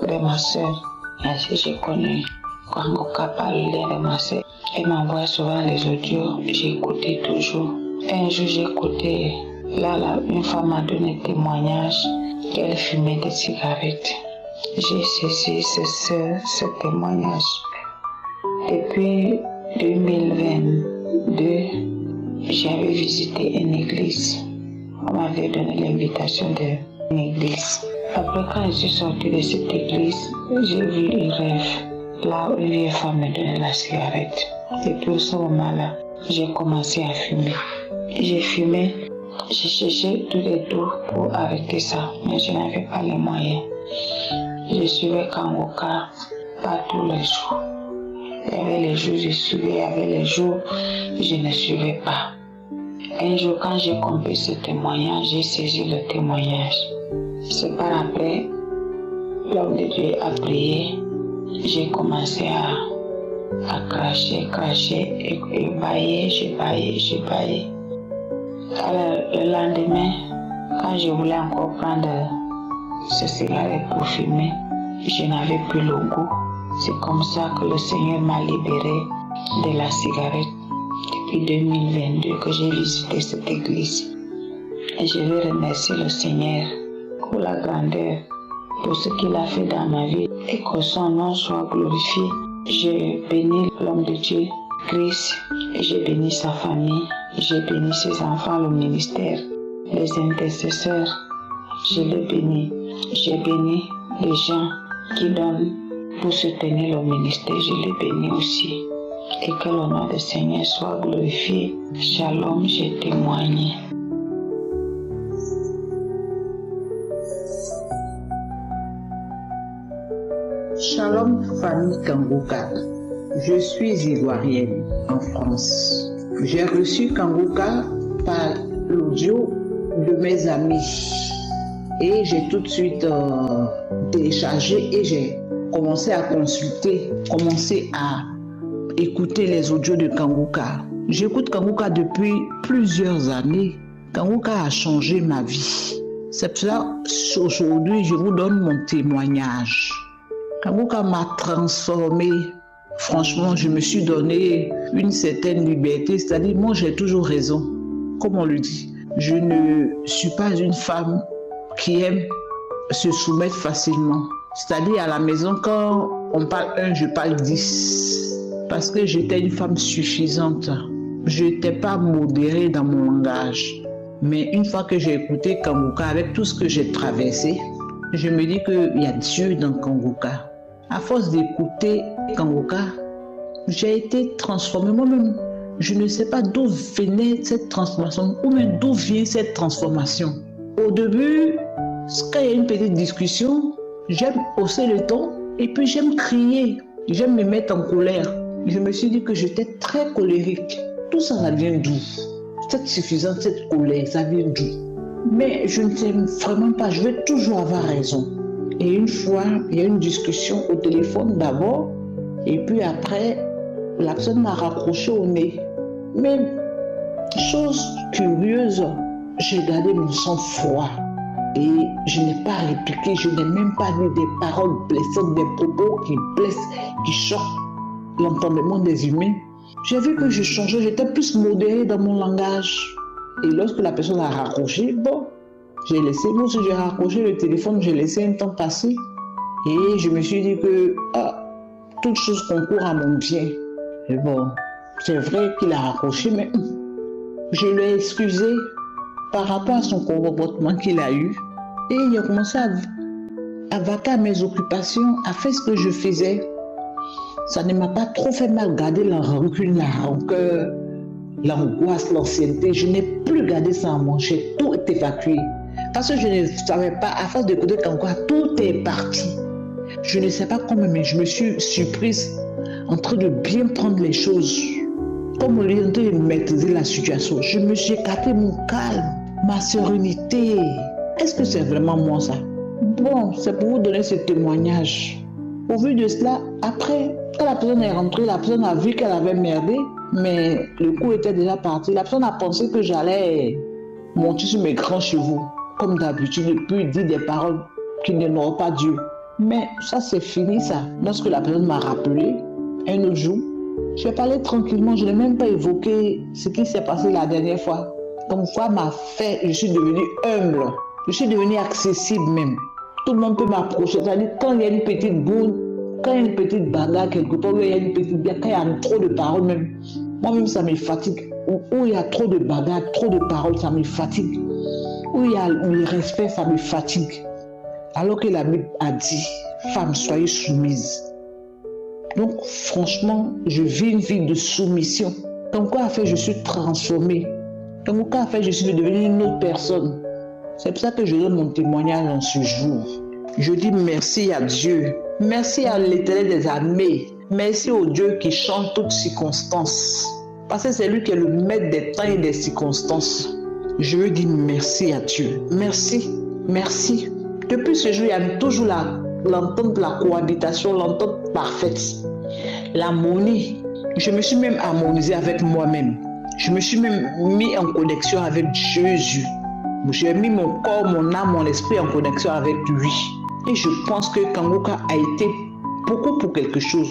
de ma soeur. Ainsi, j'ai connu Kanguka par le lien de ma soeur. Elle m'envoie souvent les audios, j'écoutais toujours. Un jour, j'ai écouté, une femme m'a donné témoignage qu'elle fumait des cigarettes. J'ai saisi ce témoignage. Depuis 2022, j'avais visité une église. On m'avait donné l'invitation d'une église. Après, quand je suis sortie de cette église, j'ai vu un rêve. Là où une vieille femme me donnait la cigarette. Et puis, à ce moment-là, j'ai commencé à fumer. J'ai fumé, j'ai cherché tous les tours pour arrêter ça, mais je n'avais pas les moyens. Je suivais Kanguka pas tous les jours. Il y avait les jours où je suivais, il y avait les jours où je ne suivais pas. Un jour, quand j'ai compris ce témoignage, j'ai saisi le témoignage. C'est par après, l'homme de Dieu a prié. J'ai commencé à cracher et bailler, j'ai baillé. Alors, le lendemain, quand je voulais encore prendre ce cigarette pour fumer, je n'avais plus le goût. C'est comme ça que le Seigneur m'a libéré de la cigarette depuis 2022 que j'ai visité cette église. Et je veux remercier le Seigneur pour la grandeur, pour ce qu'il a fait dans ma vie et que son nom soit glorifié. Je bénis l'homme de Dieu, Christ, et je bénis sa famille, je bénis ses enfants, le ministère, les intercesseurs. Je les bénis. Je bénis les gens qui donnent pour soutenir le ministère, je les bénis aussi. Et que le nom du Seigneur soit glorifié. Shalom, j'ai témoigné. Shalom, famille Kanguka. Je suis ivoirienne en France. J'ai reçu Kanguka par l'audio de mes amis. Et j'ai tout de suite téléchargé et j'ai commencé à consulter, commencé à écouter les audios de Kanguka. J'écoute Kanguka depuis plusieurs années. Kanguka a changé ma vie. C'est pour ça qu'aujourd'hui, je vous donne mon témoignage. Kanguka m'a transformé. Franchement, je me suis donné une certaine liberté. C'est-à-dire, moi, j'ai toujours raison. Comme on le dit, je ne suis pas une femme qui aime se soumettre facilement. C'est-à-dire, à la maison, quand on parle 1, je parle 10. Parce que j'étais une femme suffisante. Je n'étais pas modérée dans mon langage. Mais une fois que j'ai écouté Kanguka, avec tout ce que j'ai traversé, je me dis qu'il y a Dieu dans Kanguka. À force d'écouter Kanguka, j'ai été transformée moi-même. Je ne sais pas d'où venait cette transformation, ou même d'où vient cette transformation. Au début, quand il y a une petite discussion, j'aime hausser le ton et puis j'aime crier, j'aime me mettre en colère. Je me suis dit que j'étais très colérique. Tout ça, ça vient d'où? Cette suffisance, cette colère, ça vient d'où? Mais je ne sais vraiment pas, je veux toujours avoir raison. Et une fois, il y a une discussion au téléphone d'abord, et puis après, la personne m'a raccroché au nez. Mais, chose curieuse, j'ai gardé mon sang-froid. Et je n'ai pas répliqué, je n'ai même pas dit des paroles blessantes, des propos qui blessent, qui choquent l'entendement des humains. J'ai vu que je changeais, j'étais plus modérée dans mon langage. Et lorsque la personne a raccroché, bon, j'ai laissé, moi aussi j'ai raccroché le téléphone, j'ai laissé un temps passer. Et je me suis dit que toute chose concourt à mon bien. Et bon, c'est vrai qu'il a raccroché, mais je l'ai excusé par rapport à son comportement qu'il a eu. Et il a commencé à vaquer à mes occupations, à faire ce que je faisais. Ça ne m'a pas trop fait mal garder la rancune, la rancœur, l'angoisse, l'ancienneté. Je n'ai plus gardé ça en moi. J'ai tout évacué. Parce que je ne savais pas, à force d'écouter qu'encore, tout est parti. Je ne sais pas comment, mais je me suis surprise en train de bien prendre les choses. Comme au lieu de maîtriser la situation, je me suis écarté mon calme, ma sérénité. Est-ce que c'est vraiment moi ça? Bon, c'est pour vous donner ce témoignage. Au vu de cela, après, quand la personne est rentrée, la personne a vu qu'elle avait merdé, mais le coup était déjà parti. La personne a pensé que j'allais monter sur mes grands chevaux, comme d'habitude, et puis dire des paroles qui n'honorent pas Dieu. Mais ça, c'est fini ça. Lorsque la personne m'a rappelé, un autre jour, j'ai parlé tranquillement, je n'ai même pas évoqué ce qui s'est passé la dernière fois. Comme quoi m'a fait, je suis devenue humble, je suis devenue accessible même. Tout le monde peut m'approcher, c'est-à-dire quand il y a une petite boule, quand il y a une petite bagarre quelque part, où il y a une petite bière, quand il y a trop de paroles même, moi-même ça me fatigue. Où il y a trop de bagarre, trop de paroles, ça me fatigue. Où il y a le respect, ça me fatigue. Alors que la Bible a dit, femme, soyez soumise. Donc, franchement, je vis une vie de soumission. Comme quoi a fait, je suis transformée. Comme quoi a fait, je suis devenue une autre personne. C'est pour ça que je donne mon témoignage en ce jour. Je dis merci à Dieu. Merci à l'Éternel des armées. Merci au Dieu qui change toutes circonstances. Parce que c'est lui qui est le maître des temps et des circonstances. Je veux dire merci à Dieu. Merci. Merci. Depuis ce jour, il y a toujours l'entente de la cohabitation, l'entente parfaite. L'harmonie. Je me suis même harmonisée avec moi-même. Je me suis même mis en connexion avec Jésus. J'ai mis mon corps, mon âme, mon esprit en connexion avec lui. Et je pense que Kangoka a été beaucoup pour quelque chose.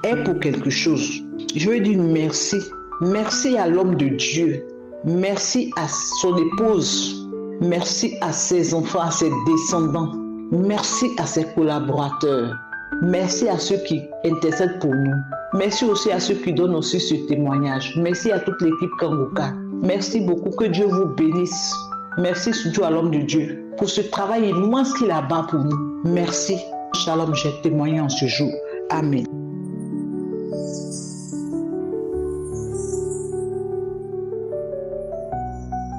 Est pour quelque chose. Je veux dire merci. Merci à l'homme de Dieu. Merci à son épouse. Merci à ses enfants, à ses descendants. Merci à ses collaborateurs. Merci à ceux qui intercèdent pour nous. Merci aussi à ceux qui donnent aussi ce témoignage. Merci à toute l'équipe Kangoka. Merci beaucoup. Que Dieu vous bénisse. Merci surtout à l'homme de Dieu pour ce travail immense qu'il a bas pour nous. Merci. Shalom, j'ai témoigné en ce jour. Amen.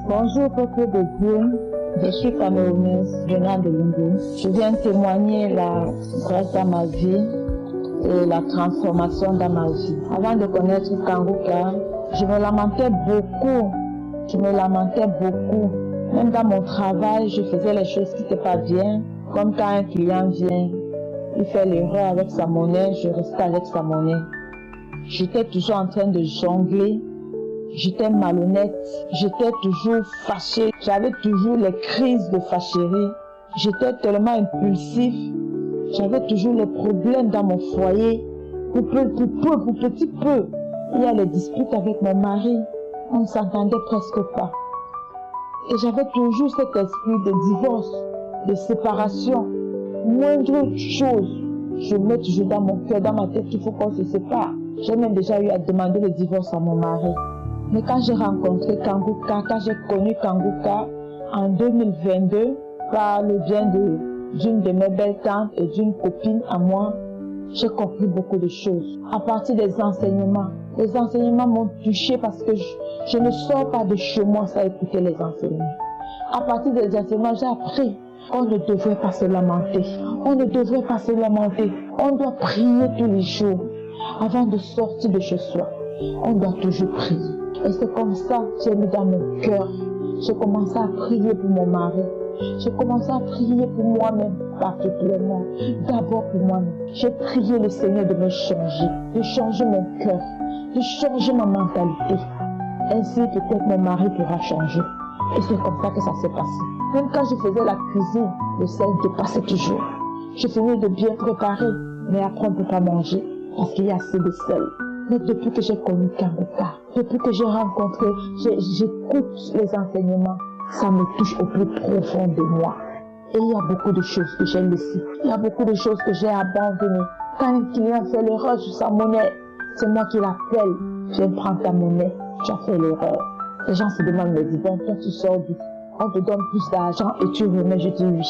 Bonjour, peuple de Dieu. Je suis camerounaise, venant de Lungu. Je viens témoigner la grâce dans ma vie et la transformation dans ma vie. Avant de connaître Kangoka, je me lamentais beaucoup. Même dans mon travail, je faisais les choses qui n'étaient pas bien. Comme quand un client vient, il fait l'erreur avec sa monnaie, je restais avec sa monnaie. J'étais toujours en train de jongler. J'étais malhonnête, j'étais toujours fâchée, j'avais toujours les crises de fâcherie, j'étais tellement impulsif, j'avais toujours les problèmes dans mon foyer, pour petit peu. Il y a les disputes avec mon mari, on ne s'entendait presque pas. Et j'avais toujours cet esprit de divorce, de séparation. Moindre chose, je mets toujours dans mon cœur, dans ma tête qu'il faut qu'on se sépare. J'ai même déjà eu à demander le divorce à mon mari. Mais quand j'ai rencontré Kangoka, quand j'ai connu Kangoka en 2022, par le bien d'une de mes belles tantes et d'une copine à moi, j'ai compris beaucoup de choses. À partir des enseignements, les enseignements m'ont touchée parce que je ne sors pas de chez moi sans écouter les enseignements. À partir des enseignements, j'ai appris qu'on ne devrait pas se lamenter. On ne devrait pas se lamenter. On doit prier tous les jours avant de sortir de chez soi. On doit toujours prier. Et c'est comme ça que j'ai mis dans mon cœur. J'ai commencé à prier pour mon mari. J'ai commencé à prier pour moi-même, particulièrement. D'abord pour moi-même. J'ai prié le Seigneur de me changer, de changer mon cœur, de changer ma mentalité. Ainsi, peut-être mon mari pourra changer. Et c'est comme ça que ça s'est passé. Même quand je faisais la cuisine, le sel dépassait toujours. Je finis de bien préparer, mais après on ne peut pas manger parce qu'il y a assez de sel. Mais depuis que j'ai connu Kanguka, depuis que j'ai rencontré, j'écoute les enseignements, ça me touche au plus profond de moi. Et il y a beaucoup de choses que j'ai laissées. Il y a beaucoup de choses que j'ai abandonnées. Quand un client fait l'erreur sur sa monnaie, c'est moi qui l'appelle. Je prends ta monnaie, tu as fait l'erreur. Les gens se demandent, me disent, bon, toi tu sors d'où? On te donne plus d'argent et tu remets. Je dis oui,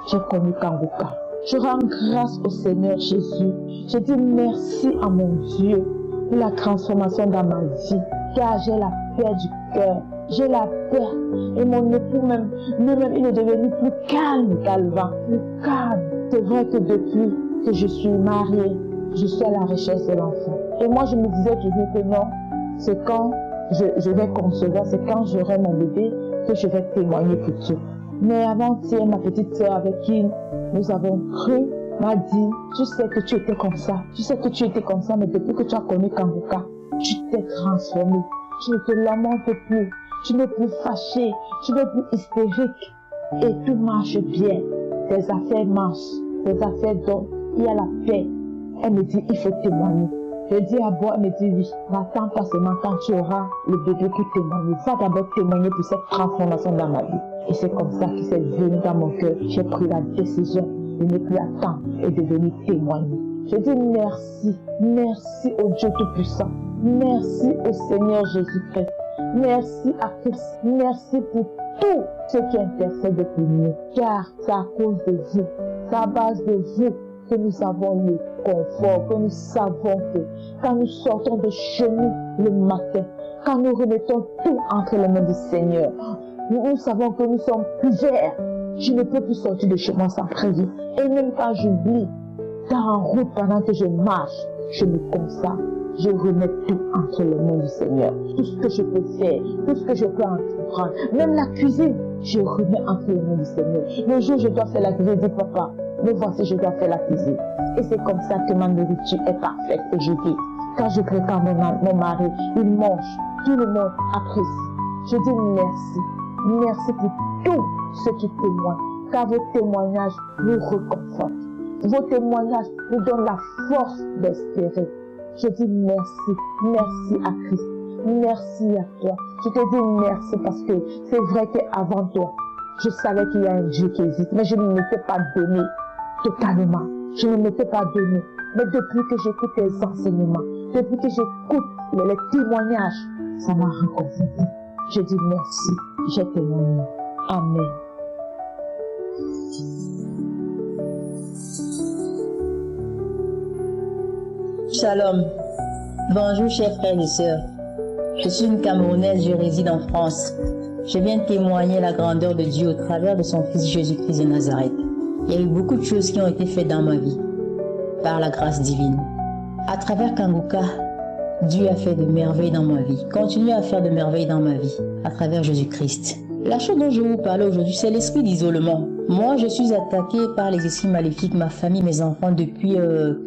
j'ai connu Kanguka. Je rends grâce au Seigneur Jésus. Je dis merci à mon Dieu pour la transformation dans ma vie. Car j'ai la paix du cœur. J'ai la paix. Et mon époux même, lui-même, il est devenu plus calme qu'avant. Plus calme. C'est vrai que depuis que je suis mariée, je suis à la recherche de l'enfant. Et moi, je me disais toujours que non, c'est quand je vais concevoir, c'est quand j'aurai mon bébé que je vais témoigner pour tout. Mais avant-hier, ma petite sœur avec qui nous avons cru m'a dit, tu sais que tu étais comme ça, mais depuis que tu as connu Kanguka, tu t'es transformé. Tu ne te lamentes plus, tu n'es plus fâché, tu n'es plus hystérique. Et tout marche bien. Tes affaires marchent, tes affaires donnent, il y a la paix. Elle me dit, il faut témoigner. Je dis à Bois, elle me dit oui, n'attends pas seulement quand tu auras le bébé pour témoigner. Va d'abord témoigner pour cette transformation dans ma vie. Et c'est comme ça que c'est venu dans mon cœur. J'ai pris la décision de ne plus attendre et de venir témoigner. Je dis merci au Dieu Tout-Puissant. Merci au Seigneur Jésus-Christ. Merci à Christ. Merci pour tous ceux qui intercèdent pour nous. Car c'est à cause de vous, c'est à base de vous que nous avons le confort, que nous savons que quand nous sortons de chez nous le matin, quand nous remettons tout entre les mains du Seigneur, nous savons que nous sommes couverts. Je ne peux plus sortir de chez moi sans prier. Et même quand j'oublie, en route pendant que je marche, je me consacre. Je remets tout entre les mains du Seigneur. Tout ce que je peux faire, tout ce que je peux entreprendre, même la cuisine, je remets entre les mains du Seigneur. Le jour où je dois faire la cuisine, je dis papa, me voici, je dois faire la cuisine. Et c'est comme ça que ma nourriture est parfaite aujourd'hui. Quand je prépare mon mari, il mange, tout le monde apprécie. Je dis merci. Merci pour tous ceux qui témoignent, car vos témoignages nous réconfortent. Vos témoignages nous donnent la force d'espérer. Je dis merci à Christ, merci à toi. Je te dis merci parce que c'est vrai qu'avant toi, je savais qu'il y a un Dieu qui existe, mais je ne m'étais pas donné totalement. Je ne m'étais pas donné. Mais depuis que j'écoute tes enseignements, depuis que j'écoute les témoignages, ça m'a réconforté. Je dis merci, j'ai témoigné. Amen. Shalom. Bonjour chers frères et sœurs. Je suis une Camerounaise, je réside en France. Je viens témoigner la grandeur de Dieu au travers de son Fils Jésus-Christ de Nazareth. Il y a eu beaucoup de choses qui ont été faites dans ma vie, par la grâce divine. À travers Kanguka, Dieu a fait de merveilles dans ma vie, continue à faire de merveilles dans ma vie, à travers Jésus-Christ. La chose dont je vais vous parler aujourd'hui, c'est l'esprit d'isolement. Moi, je suis attaquée par les esprits maléfiques, ma famille, mes enfants, depuis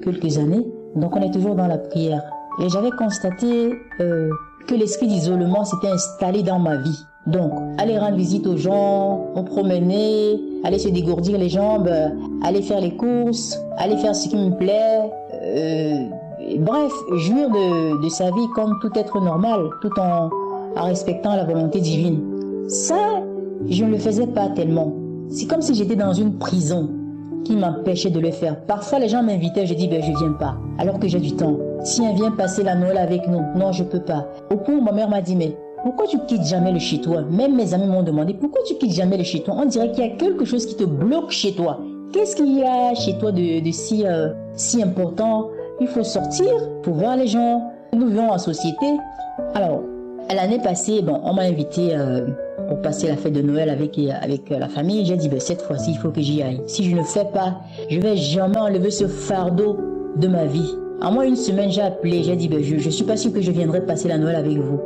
quelques années. Donc, on est toujours dans la prière. Et j'avais constaté que l'esprit d'isolement s'était installé dans ma vie. Donc, aller rendre visite aux gens, me promener, aller se dégourdir les jambes, aller faire les courses, aller faire ce qui me plaît. Bref, jouir de sa vie comme tout être normal, tout en respectant la volonté divine. Ça, je ne le faisais pas tellement. C'est comme si j'étais dans une prison qui m'empêchait de le faire. Parfois, les gens m'invitaient, je dis, je viens pas, alors que j'ai du temps. Si elle vient passer la Noël avec nous, non, je peux pas. Au point où ma mère m'a dit, mais pourquoi tu quittes jamais le chez toi? Même mes amis m'ont demandé, pourquoi tu quittes jamais le chez toi? On dirait qu'il y a quelque chose qui te bloque chez toi. Qu'est-ce qu'il y a chez toi de si important? Il faut sortir pour voir les gens. Nous vivons en société. Alors, l'année passée, on m'a invité pour passer la fête de Noël avec la famille. J'ai dit, cette fois-ci, il faut que j'y aille. Si je ne fais pas, je vais jamais enlever ce fardeau de ma vie. En moins une semaine, j'ai appelé, j'ai dit, je suis pas sûre que je viendrai passer la Noël avec vous.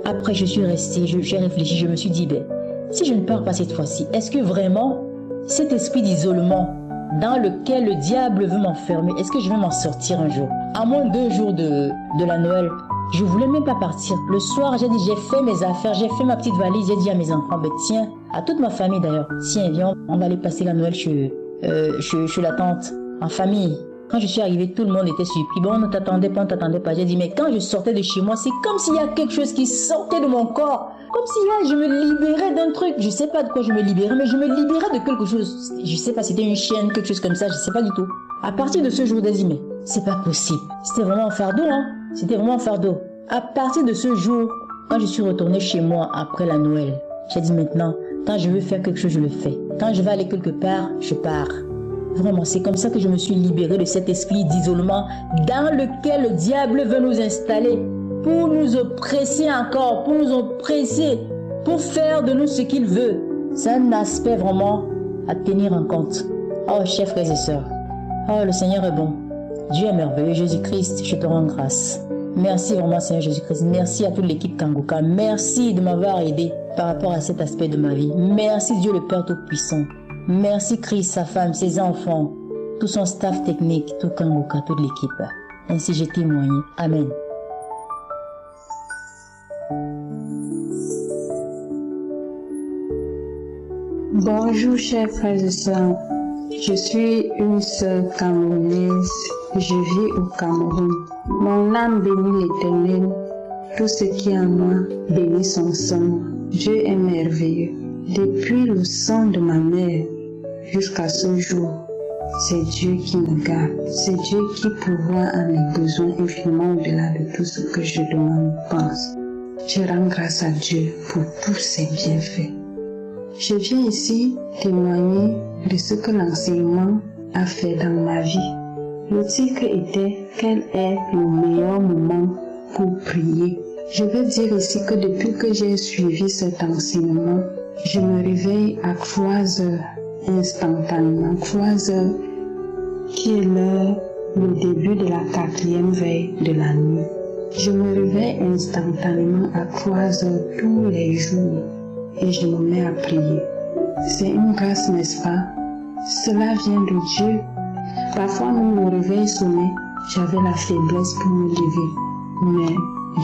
Après, je suis restée, j'ai réfléchi, je me suis dit, si je ne pars pas cette fois-ci, est-ce que vraiment, cet esprit d'isolement dans lequel le diable veut m'enfermer, est-ce que je vais m'en sortir un jour? À moins 2 jours de la Noël, Je voulais même pas partir. Le soir, j'ai fait mes affaires, j'ai fait ma petite valise, j'ai dit à mes enfants, tiens, à toute ma famille d'ailleurs, tiens, viens, on va aller passer la Noël chez la tante, en famille. Quand je suis arrivée, tout le monde était surpris. Bon, on ne t'attendait pas, on ne t'attendait pas. J'ai dit, mais quand je sortais de chez moi, c'est comme s'il y a quelque chose qui sortait de mon corps. Comme si je me libérais d'un truc. Je ne sais pas de quoi je me libérais, mais je me libérais de quelque chose. Je ne sais pas, c'était une chaîne, quelque chose comme ça, je ne sais pas du tout. À partir de ce jour, j'ai dit, mais c'est pas possible. C'était vraiment un fardeau, hein. C'était vraiment un fardeau. À partir de ce jour, quand je suis retournée chez moi après la Noël, j'ai dit maintenant, quand je veux faire quelque chose, je le fais. Quand je vais aller quelque part, je pars. Vraiment, c'est comme ça que je me suis libérée de cet esprit d'isolement dans lequel le diable veut nous installer pour nous oppresser encore, pour nous oppresser, pour faire de nous ce qu'il veut. C'est un aspect vraiment à tenir en compte. Oh, chers frères et sœurs, oh, le Seigneur est bon. Dieu est merveilleux. Jésus-Christ, je te rends grâce. Merci vraiment, Seigneur Jésus-Christ. Merci à toute l'équipe Kanguka. Merci de m'avoir aidé par rapport à cet aspect de ma vie. Merci Dieu le Père Tout-Puissant. Merci Christ, sa femme, ses enfants, tout son staff technique, tout Kanguka, toute l'équipe. Ainsi j'ai témoigné. Amen. Bonjour chers frères et sœurs. Je suis une sœur camerounaise. Je vis au Cameroun. Mon âme bénit l'Éternel. Tout ce qui est en moi bénit son sang. Dieu est merveilleux. Depuis le sang de ma mère jusqu'à ce jour, c'est Dieu qui me garde. C'est Dieu qui pourvoit à mes besoins infiniment au-delà de tout ce que je demande ou pense. Je rends grâce à Dieu pour tous ses bienfaits. Je viens ici témoigner de ce que l'enseignement a fait dans ma vie. Le titre était « Quel est le meilleur moment pour prier ?» Je veux dire ici que depuis que j'ai suivi cet enseignement, je me réveille à 3 heures instantanément. 3 heures qui est l'heure, le début de la 4e veille de la nuit. Je me réveille instantanément à 3 heures tous les jours et je me mets à prier. C'est une grâce, n'est-ce pas? Cela vient de Dieu. Parfois, même le réveil sonnait, j'avais la faiblesse pour me lever. Mais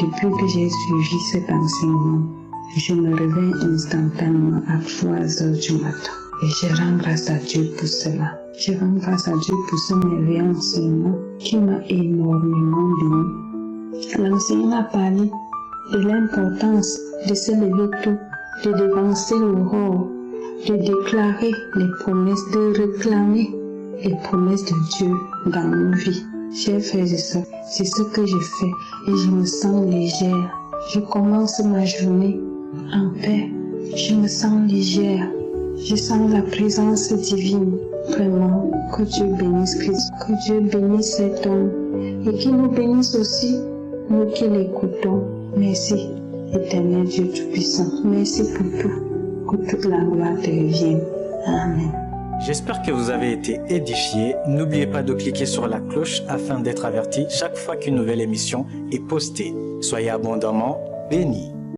depuis que j'ai suivi cet enseignement, je me réveille instantanément à 3 heures du matin. Et je rends grâce à Dieu pour cela. Je rends grâce à Dieu pour ce merveilleux enseignement qui m'a énormément béni. L'enseignant a parlé de l'importance de se lever tôt, de devancer l'aurore, de déclarer les promesses, de réclamer les promesses de Dieu dans nos vies. Chers frères et sœurs, c'est ce que je fais et je me sens légère. Je commence ma journée en paix. Je me sens légère. Je sens la présence divine. Vraiment, que Dieu bénisse Christ, que Dieu bénisse cet homme et qu'il nous bénisse aussi, nous qui l'écoutons. Merci, éternel Dieu Tout-Puissant. Merci pour tout. Que toute la gloire te revienne. Amen. J'espère que vous avez été édifiés. N'oubliez pas de cliquer sur la cloche afin d'être averti chaque fois qu'une nouvelle émission est postée. Soyez abondamment bénis.